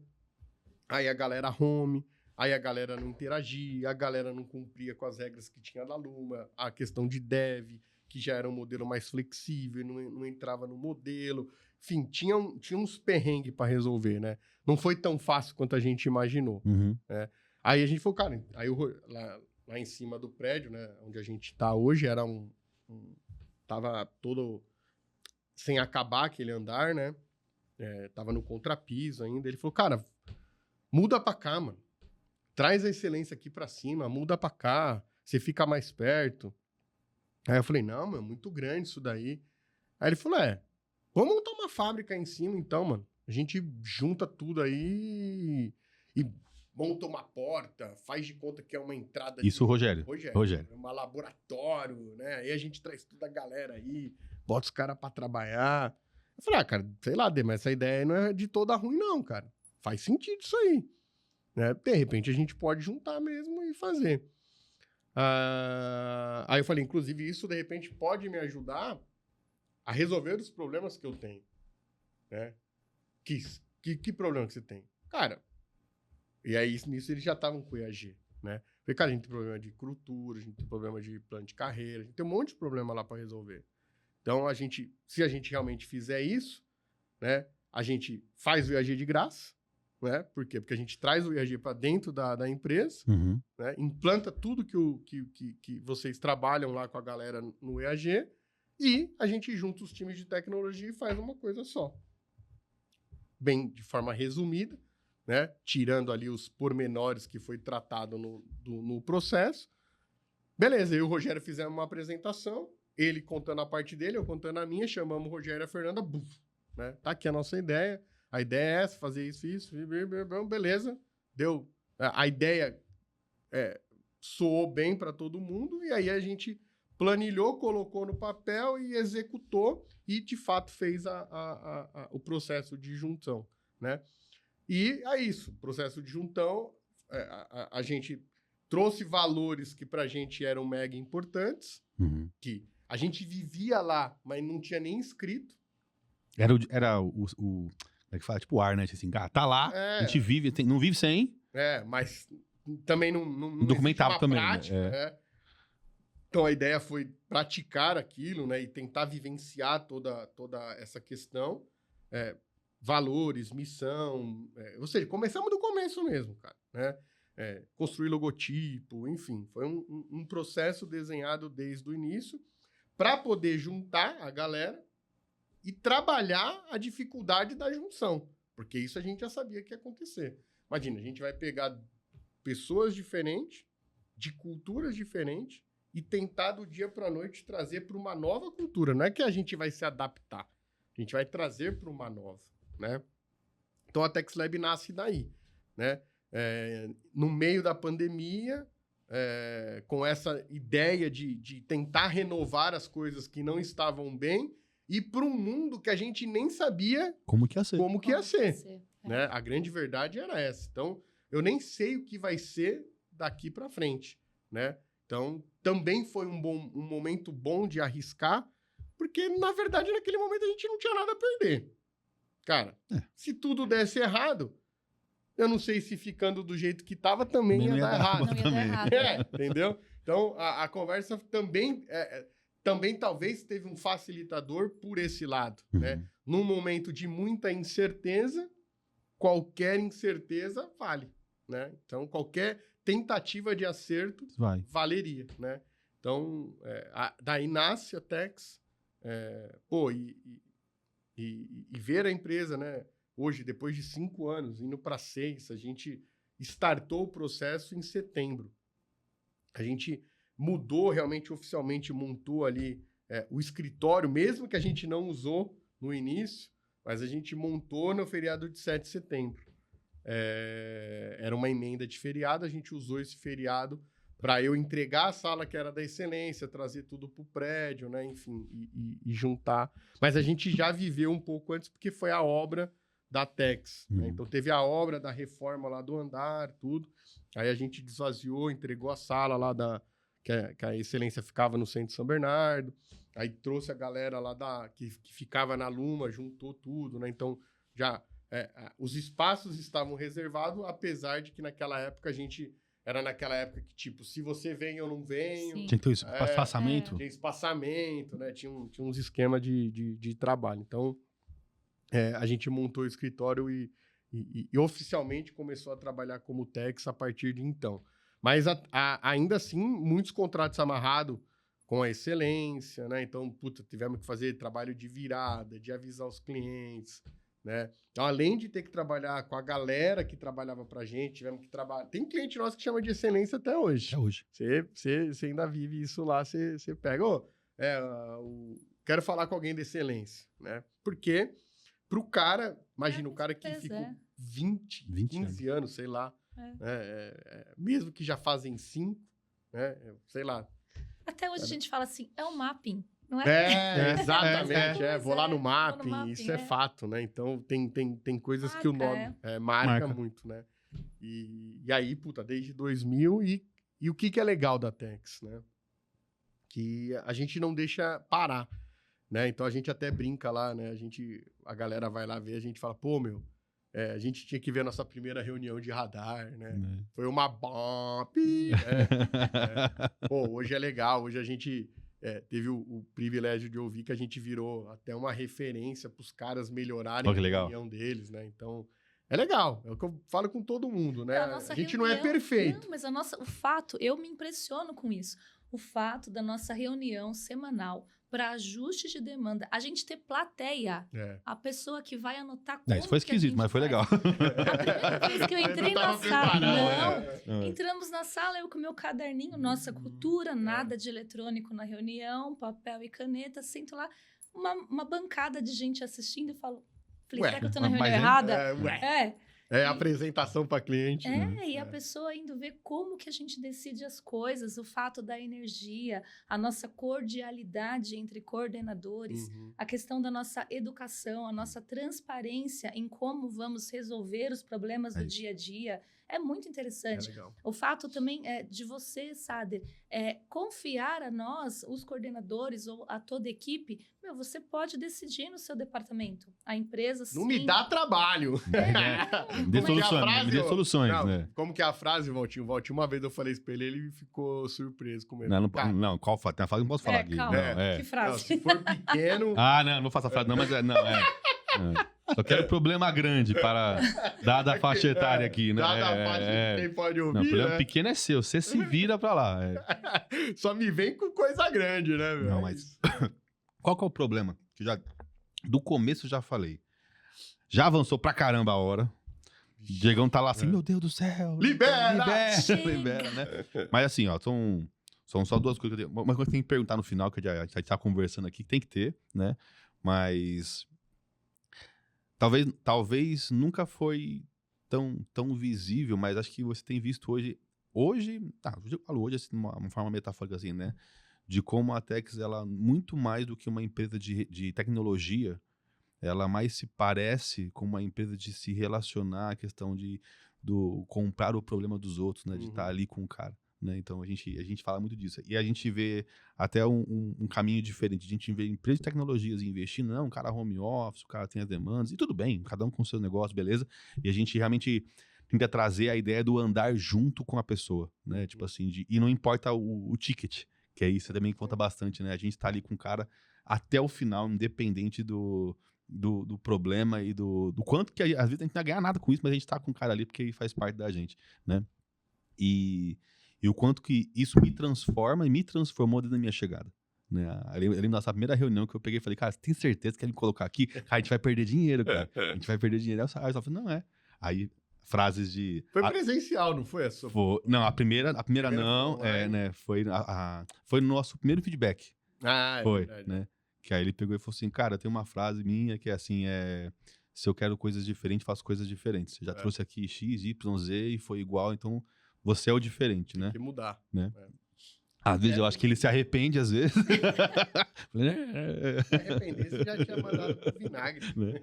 aí a galera home, aí a galera não interagia, a galera não cumpria com as regras que tinha da Luma, a questão de dev, que já era um modelo mais flexível, não entrava no modelo. Enfim, tinha uns perrengues para resolver, né? Não foi tão fácil quanto a gente imaginou. Né? Aí a gente falou, cara, aí lá em cima do prédio, né, onde a gente tá hoje, era tava todo sem acabar aquele andar, né? Tava no contrapiso ainda. Ele falou, cara, muda pra cá, mano. Traz a excelência aqui pra cima, muda pra cá, você fica mais perto. Aí eu falei, não, mano, é muito grande isso daí. Aí ele falou, vamos montar uma fábrica aí em cima, então, mano. A gente junta tudo aí e monta uma porta, faz de conta que é uma entrada... Isso, Rogério. É um laboratório, né? Aí a gente traz toda a galera aí, bota os caras pra trabalhar. Eu falei, cara, sei lá, mas essa ideia aí não é de toda ruim, não, cara. Faz sentido isso aí. Né? De repente a gente pode juntar mesmo e fazer. Aí eu falei, inclusive, isso de repente pode me ajudar a resolver os problemas que eu tenho. Né? Que problema que você tem? Cara, e aí nisso eles já estavam com o EAG. Né? Falei, cara, a gente tem problema de cultura, a gente tem problema de plano de carreira, a gente tem um monte de problema lá para resolver. Então, se a gente realmente fizer isso, né, a gente faz o EAG de graça. Né? Por quê? Porque a gente traz o IAG para dentro da empresa, né? Implanta tudo que vocês trabalham lá com a galera no EAG e a gente junta os times de tecnologia e faz uma coisa só. Bem, de forma resumida, né? Tirando ali os pormenores que foi tratado no processo. Beleza, eu e o Rogério fizemos uma apresentação, ele contando a parte dele, eu contando a minha, chamamos o Rogério e a Fernanda, né? Tá aqui a nossa ideia. A ideia é essa, fazer isso, beleza. Deu. A ideia soou bem para todo mundo, e aí a gente planilhou, colocou no papel e executou, e de fato fez o processo de junção. Né? E é isso, processo de junção, a gente trouxe valores que para a gente eram mega importantes, que a gente vivia lá, mas não tinha nem escrito. Era o como é que fala? Tipo o ar, né? Assim, tá lá, a gente vive, não vive sem. Mas também não documentava existe uma também, prática, né? Então a ideia foi praticar aquilo, né? E tentar vivenciar toda essa questão. Valores, missão. Ou seja, começamos do começo mesmo, cara, né? Construir logotipo, enfim. Foi um processo desenhado desde o início para poder juntar a galera e trabalhar a dificuldade da junção. Porque isso a gente já sabia que ia acontecer. Imagina, a gente vai pegar pessoas diferentes, de culturas diferentes, e tentar do dia para a noite trazer para uma nova cultura. Não é que a gente vai se adaptar, a gente vai trazer para uma nova, né? Então a TechSlab nasce daí, né? No meio da pandemia, com essa ideia de tentar renovar as coisas que não estavam bem e para um mundo que a gente nem sabia como que ia ser. Né? A grande verdade era essa. Então, eu nem sei o que vai ser daqui para frente, né? Então, também foi um momento bom de arriscar, porque, na verdade, naquele momento a gente não tinha nada a perder. Cara, se tudo desse errado, eu não sei se ficando do jeito que estava também ia dar errado. Não ia dar errado. Entendeu? Então, a conversa também talvez teve um facilitador por esse lado, né? Num momento de muita incerteza, qualquer incerteza vale, né? Então, qualquer tentativa de acerto valeria, né? Então, daí nasce a Tex, e ver a empresa, né? Hoje, depois de 5 anos, indo para 6, a gente startou o processo em setembro. A gente mudou realmente, oficialmente, montou ali o escritório, mesmo que a gente não usou no início, mas a gente montou no feriado de 7 de setembro. Era uma emenda de feriado, a gente usou esse feriado para eu entregar a sala que era da excelência, trazer tudo para o prédio, né? Enfim, e juntar. Mas a gente já viveu um pouco antes, porque foi a obra da Tex, né? Então teve a obra da reforma lá do andar, tudo. Aí a gente desvaziou, entregou a sala lá que a excelência ficava no centro de São Bernardo. Aí trouxe a galera lá que ficava na Luma, juntou tudo, né? Então já os espaços estavam reservados, apesar de que naquela época era naquela época que, tipo, se você vem, eu não venho. Sim. Tinha que ter espaçamento. Tinha espaçamento, né? Tinha uns esquemas de trabalho. Então, a gente montou o escritório e oficialmente começou a trabalhar como Tex a partir de então. Mas ainda assim, muitos contratos amarrados com a excelência, né? Então, tivemos que fazer trabalho de virada, de avisar os clientes, né? Então, além de ter que trabalhar com a galera que trabalhava pra gente, tivemos que trabalhar... Tem cliente nosso que chama de excelência até hoje. Até hoje. Você ainda vive isso lá, você pega... quero falar com alguém de excelência, né? Porque pro cara... Imagina, o cara que ficou 15 anos, sei lá. Mesmo que já fazem 5, né? Sei lá. Até hoje a gente fala assim, é o mapping. Não é? Exatamente. Vou lá no mapping, isso é fato, né? Então, tem coisas que o nome marca muito, né? E aí, desde 2000, e o que é legal da Tex, né? Que a gente não deixa parar, né? Então, a gente até brinca lá, né? A galera vai lá ver, a gente fala, a gente tinha que ver a nossa primeira reunião de radar, né? Foi uma bop, hoje é legal, hoje a gente... teve o privilégio de ouvir que a gente virou até uma referência para os caras melhorarem a reunião deles, né? Então, é legal. É o que eu falo com todo mundo, né? A gente não é perfeito. Não, mas o fato, eu me impressiono com isso. O fato da nossa reunião semanal para ajuste de demanda, a gente ter plateia, a pessoa que vai anotar como isso foi esquisito, mas foi legal. A primeira vez que eu entrei na sala, entramos na sala, eu com meu caderninho, nossa cultura, nada de eletrônico na reunião, papel e caneta, sento lá, uma bancada de gente assistindo e falei, será que eu tô na reunião errada? Apresentação para cliente. A pessoa indo ver como que a gente decide as coisas, o fato da energia, a nossa cordialidade entre coordenadores, a questão da nossa educação, a nossa transparência em como vamos resolver os problemas do dia a dia. É muito interessante. O fato também de você, Sader, confiar a nós, os coordenadores ou a toda a equipe, você pode decidir no seu departamento. A empresa, sim... Não me dá trabalho. Dê soluções, não, né? Como que é a frase, Valtinho? Valtinho, uma vez eu falei isso pra ele ficou surpreso comigo. Não, qual frase? Tem uma frase que não posso falar aqui. Calma, que frase? Não, se for pequeno... não faço a frase não, mas só quero problema grande para dada faixa etária aqui, né? Dada a faixa que quem pode ouvir, não, o problema né? pequeno é seu, você se vira pra lá. Só me vem com coisa grande, né, velho? Não, mas qual que é o problema? Que do começo já falei. Já avançou pra caramba a hora. Diegão tá lá assim, meu Deus do céu. Libera, né? Mas assim, ó, são só duas coisas que eu tenho. Uma coisa que tem que perguntar no final, que a gente tá conversando aqui, tem que ter, né? Mas talvez nunca foi tão visível, mas acho que você tem visto hoje eu falo hoje assim, de uma forma metafórica assim, né? De como a Tex, ela, muito mais do que uma empresa de tecnologia, ela mais se parece com uma empresa de se relacionar, a questão do comprar o problema dos outros, né? De estar ali com o cara, né? Então, a gente fala muito disso. E a gente vê até um caminho diferente. A gente vê empresas de tecnologias investindo, não, o cara home office, o cara tem as demandas, e tudo bem, cada um com o seu negócio, beleza? E a gente realmente tenta trazer a ideia do andar junto com a pessoa, né? Tipo assim, e não importa o ticket, que é isso também que conta bastante, né? A gente tá ali com o cara até o final, independente do problema e do quanto que, às vezes, a gente não vai ganhar nada com isso, mas a gente tá com o cara ali porque faz parte da gente, né? E o quanto que isso me transforma e me transformou desde a minha chegada. Né? Eu lembro da nossa primeira reunião que eu peguei e falei, cara, você tem certeza que ele colocar aqui? Cara, a gente vai perder dinheiro, cara. A gente vai perder dinheiro. Aí eu só falei, não é. Aí, frases de... Foi presencial, não foi? Não, a primeira não, né? Foi no nosso primeiro feedback. Foi, verdade. Né? Que aí ele pegou e falou assim, cara, tem uma frase minha que é assim, se eu quero coisas diferentes, faço coisas diferentes. Você já trouxe aqui X, Y, Z e foi igual, então você é o diferente, né? Tem que mudar. Né? Às vezes eu acho que ele se arrepende, às vezes. Se arrependesse, já tinha mandado pro vinagre. Né?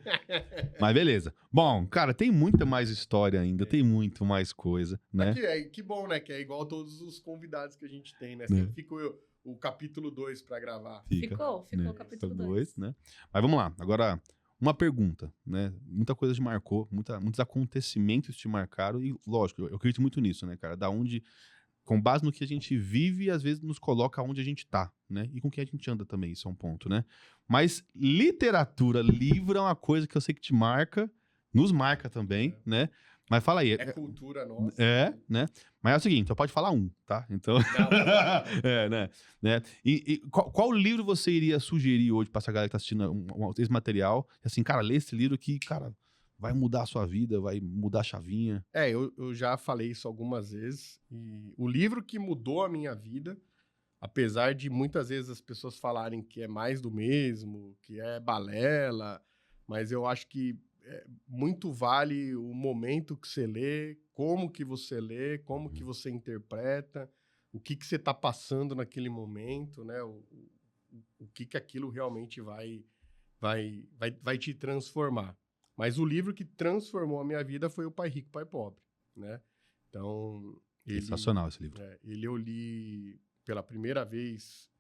Mas beleza. Bom, cara, tem muita mais história ainda, tem muito mais coisa, né? Que bom, né? Que é igual todos os convidados que a gente tem, né? Sempre fica o capítulo 2 pra gravar. Ficou né? O capítulo 2. Né? Mas vamos lá. Agora, uma pergunta, né? Muita coisa te marcou, muitos acontecimentos te marcaram e, lógico, eu acredito muito nisso, né, cara? Da onde... Com base no que a gente vive, às vezes nos coloca onde a gente tá, né? E com quem a gente anda também, isso é um ponto, né? Mas literatura, livro é uma coisa que eu sei que te marca, nos marca também, né? Mas fala aí. É cultura nossa. Né? Mas é o seguinte, só pode falar um, tá? Então... né? E qual livro você iria sugerir hoje pra essa galera que tá assistindo esse material? Assim, cara, lê esse livro que, cara... vai mudar a sua vida, vai mudar a chavinha. Eu já falei isso algumas vezes. E o livro que mudou a minha vida, apesar de muitas vezes as pessoas falarem que é mais do mesmo, que é balela, mas eu acho que muito vale o momento que você lê, como que você lê, como que você interpreta, o que você está passando naquele momento, né? O que aquilo realmente vai te transformar. Mas o livro que transformou a minha vida foi O Pai Rico, Pai Pobre, né? Então... Sensacional esse livro. Ele eu li pela primeira vez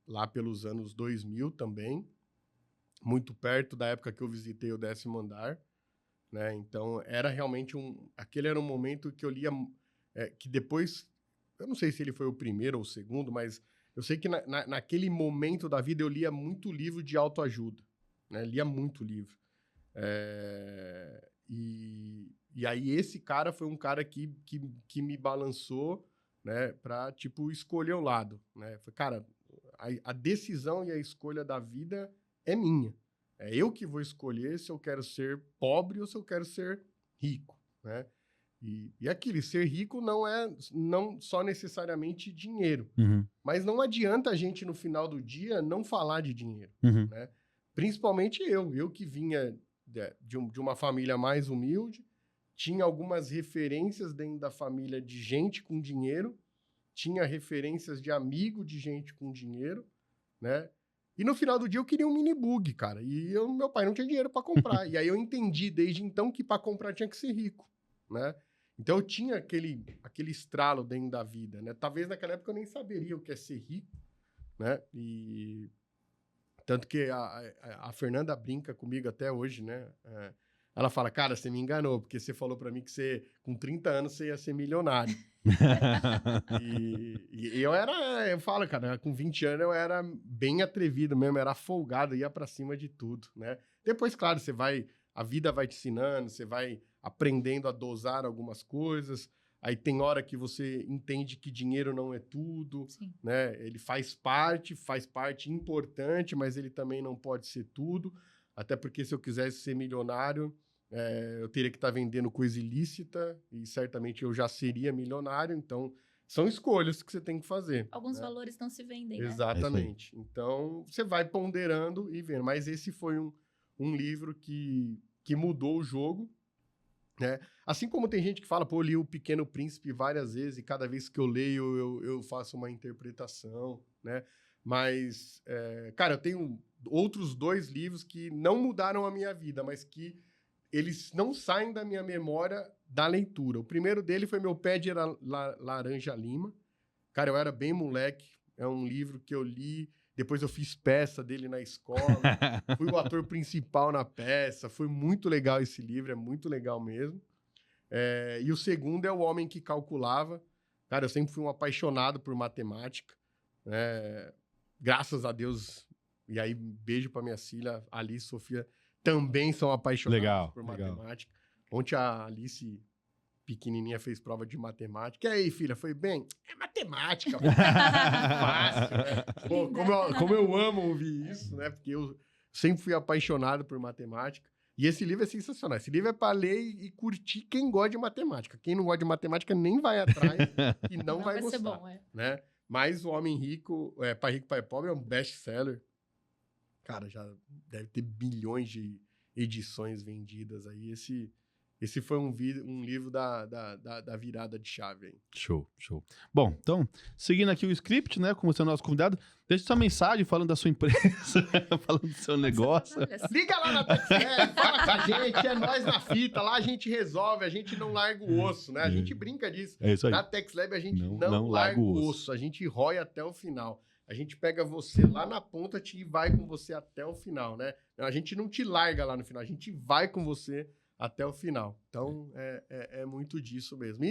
lá pelos anos 2000 também, muito perto da época que eu visitei o 10º andar, né? Então, era realmente aquele era um momento que eu lia... que depois... Eu não sei se ele foi o primeiro ou o segundo, mas eu sei que naquele momento da vida eu lia muito livro de autoajuda, né? Lia muito livro. E aí esse cara foi um cara que me balançou, né, pra, tipo, escolher o lado, né? Foi, cara, a decisão e a escolha da vida é minha. É eu que vou escolher se eu quero ser pobre ou se eu quero ser rico, né? E aquele ser rico não só necessariamente dinheiro, mas não adianta a gente no final do dia não falar de dinheiro, né? Principalmente eu que vinha de uma família mais humilde, tinha algumas referências dentro da família de gente com dinheiro, tinha referências de amigo de gente com dinheiro, né? E no final do dia eu queria um mini bug, cara, e meu pai não tinha dinheiro para comprar. E aí eu entendi desde então que para comprar tinha que ser rico, né? Então, eu tinha aquele estralo dentro da vida, né? Talvez naquela época eu nem saberia o que é ser rico, né? E tanto que a Fernanda brinca comigo até hoje, né? Ela fala, cara, você me enganou, porque você falou pra mim que você, com 30 anos, você ia ser milionário. E eu falo, cara, com 20 anos eu era bem atrevido mesmo, era folgado, ia pra cima de tudo, né? Depois, claro, a vida vai te ensinando, você vai aprendendo a dosar algumas coisas, aí tem hora que você entende que dinheiro não é tudo, Sim. né? Ele faz parte importante, mas ele também não pode ser tudo, até porque se eu quisesse ser milionário, eu teria que estar vendendo coisa ilícita e certamente eu já seria milionário, então são escolhas que você tem que fazer. Alguns né? valores não se vendem, né? Exatamente. Então, você vai ponderando e vendo. Mas esse foi um livro que mudou o jogo, né? Assim como tem gente que fala, pô, eu li O Pequeno Príncipe várias vezes e cada vez que eu leio eu faço uma interpretação, né? Mas, cara, eu tenho outros 2 livros que não mudaram a minha vida, mas que eles não saem da minha memória da leitura. O primeiro dele foi Meu Pé de Laranja Lima. Cara, eu era bem moleque. É um livro que eu li. Depois eu fiz peça dele na escola. Fui o ator principal na peça. Foi muito legal esse livro. É muito legal mesmo. E o segundo é O Homem que Calculava. Cara, eu sempre fui um apaixonado por matemática. Graças a Deus. E aí, beijo pra minha filha, Alice e Sofia. Também são apaixonados por matemática. Ontem a Alice, pequenininha, fez prova de matemática. E aí, filha, foi bem? É matemática. Fácil, né? Pô, como eu amo ouvir isso, né? Porque eu sempre fui apaixonado por matemática. E esse livro é sensacional. Esse livro é para ler e curtir quem gosta de matemática. Quem não gosta de matemática nem vai atrás e não vai gostar. Ser bom, né? Mas O Homem Rico, Pai Rico, Pai Pobre é um best-seller. Cara, já deve ter bilhões de edições vendidas aí. Esse foi um livro da virada de chave aí. Show. Bom, então, seguindo aqui o script, né? Como você é nosso convidado, deixa sua mensagem falando da sua empresa, falando do seu negócio. Liga lá na TechLab, fala com a gente, é nós na fita, lá a gente resolve, a gente não larga o osso, né? A gente brinca disso. É isso aí. Na TechLab a gente não larga o osso, a gente rói até o final. A gente pega você lá na ponta e vai com você até o final, né? A gente não te larga lá no final, a gente vai com você até o final. Então, é muito disso mesmo.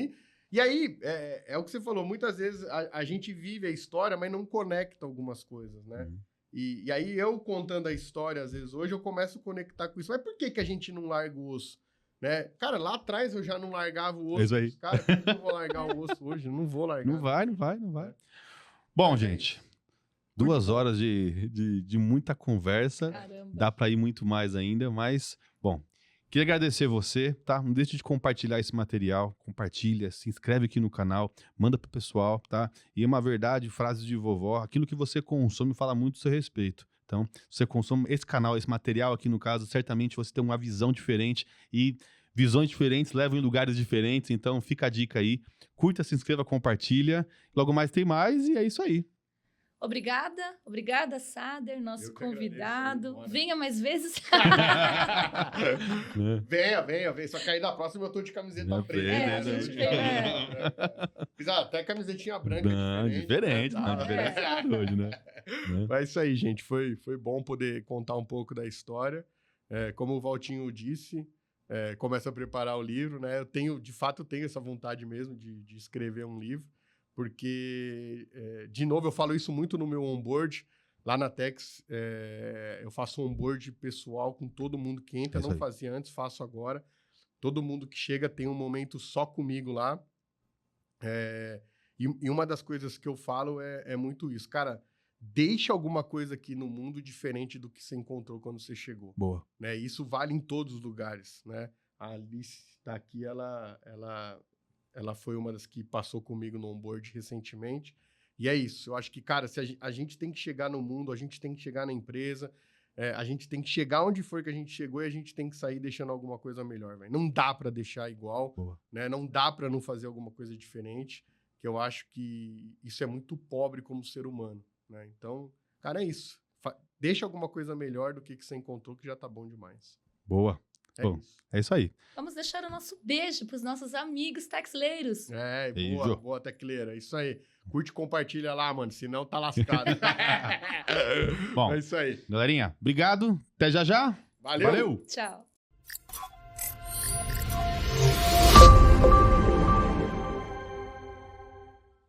E aí, é o que você falou, muitas vezes a gente vive a história, mas não conecta algumas coisas, né? E aí, eu contando a história, às vezes, hoje eu começo a conectar com isso. Mas por que a gente não larga o osso? Né? Cara, lá atrás eu já não largava o osso. É isso aí. Cara, por que eu vou largar o osso hoje? Não vou largar. Não vai. Bom, gente... 2 horas de muita conversa. Caramba. Dá para ir muito mais ainda, mas, bom, queria agradecer você, tá? Não deixe de compartilhar esse material, compartilha, se inscreve aqui no canal, manda pro pessoal, tá? E é uma verdade, frases de vovó, aquilo que você consome fala muito a seu respeito. Então, se você consome esse canal, esse material aqui no caso, certamente você tem uma visão diferente e visões diferentes levam em lugares diferentes, então fica a dica aí. Curta, se inscreva, compartilha. Logo mais tem mais e é isso aí. Obrigada, Sader, nosso convidado. Agradeço, venha mais vezes. Venha. Só que aí na próxima eu tô de camiseta preta. Fiz até camisetinha branca. Diferente. Hoje, né? Mas isso aí, gente. Foi bom poder contar um pouco da história. Como o Valtinho disse, começa a preparar o livro, né? Eu de fato tenho essa vontade mesmo de escrever um livro. Porque, de novo, eu falo isso muito no meu onboard. Lá na Tex, eu faço um onboard pessoal com todo mundo que entra. Não fazia antes, faço agora. Todo mundo que chega tem um momento só comigo lá. E uma das coisas que eu falo é muito isso. Cara, deixa alguma coisa aqui no mundo diferente do que você encontrou quando você chegou. Boa. Né? Isso vale em todos os lugares, né? A Alice está aqui, ela foi uma das que passou comigo no onboard recentemente. E é isso. Eu acho que, cara, se a gente tem que chegar no mundo, a gente tem que chegar na empresa, a gente tem que chegar onde foi que a gente chegou e a gente tem que sair deixando alguma coisa melhor, velho. Não dá para deixar igual, né? Não dá para não fazer alguma coisa diferente, que eu acho que isso é muito pobre como ser humano, né? Então, cara, é isso. Deixa alguma coisa melhor do que você encontrou, que já tá bom demais. Boa. Bom, é isso aí. Vamos deixar o nosso beijo para os nossos amigos texleiros. Boa, boa, tecleira. Isso aí. Curte e compartilha lá, mano, senão tá lascado. Bom, é isso aí. Galerinha, obrigado. Até já já. Valeu. Tchau.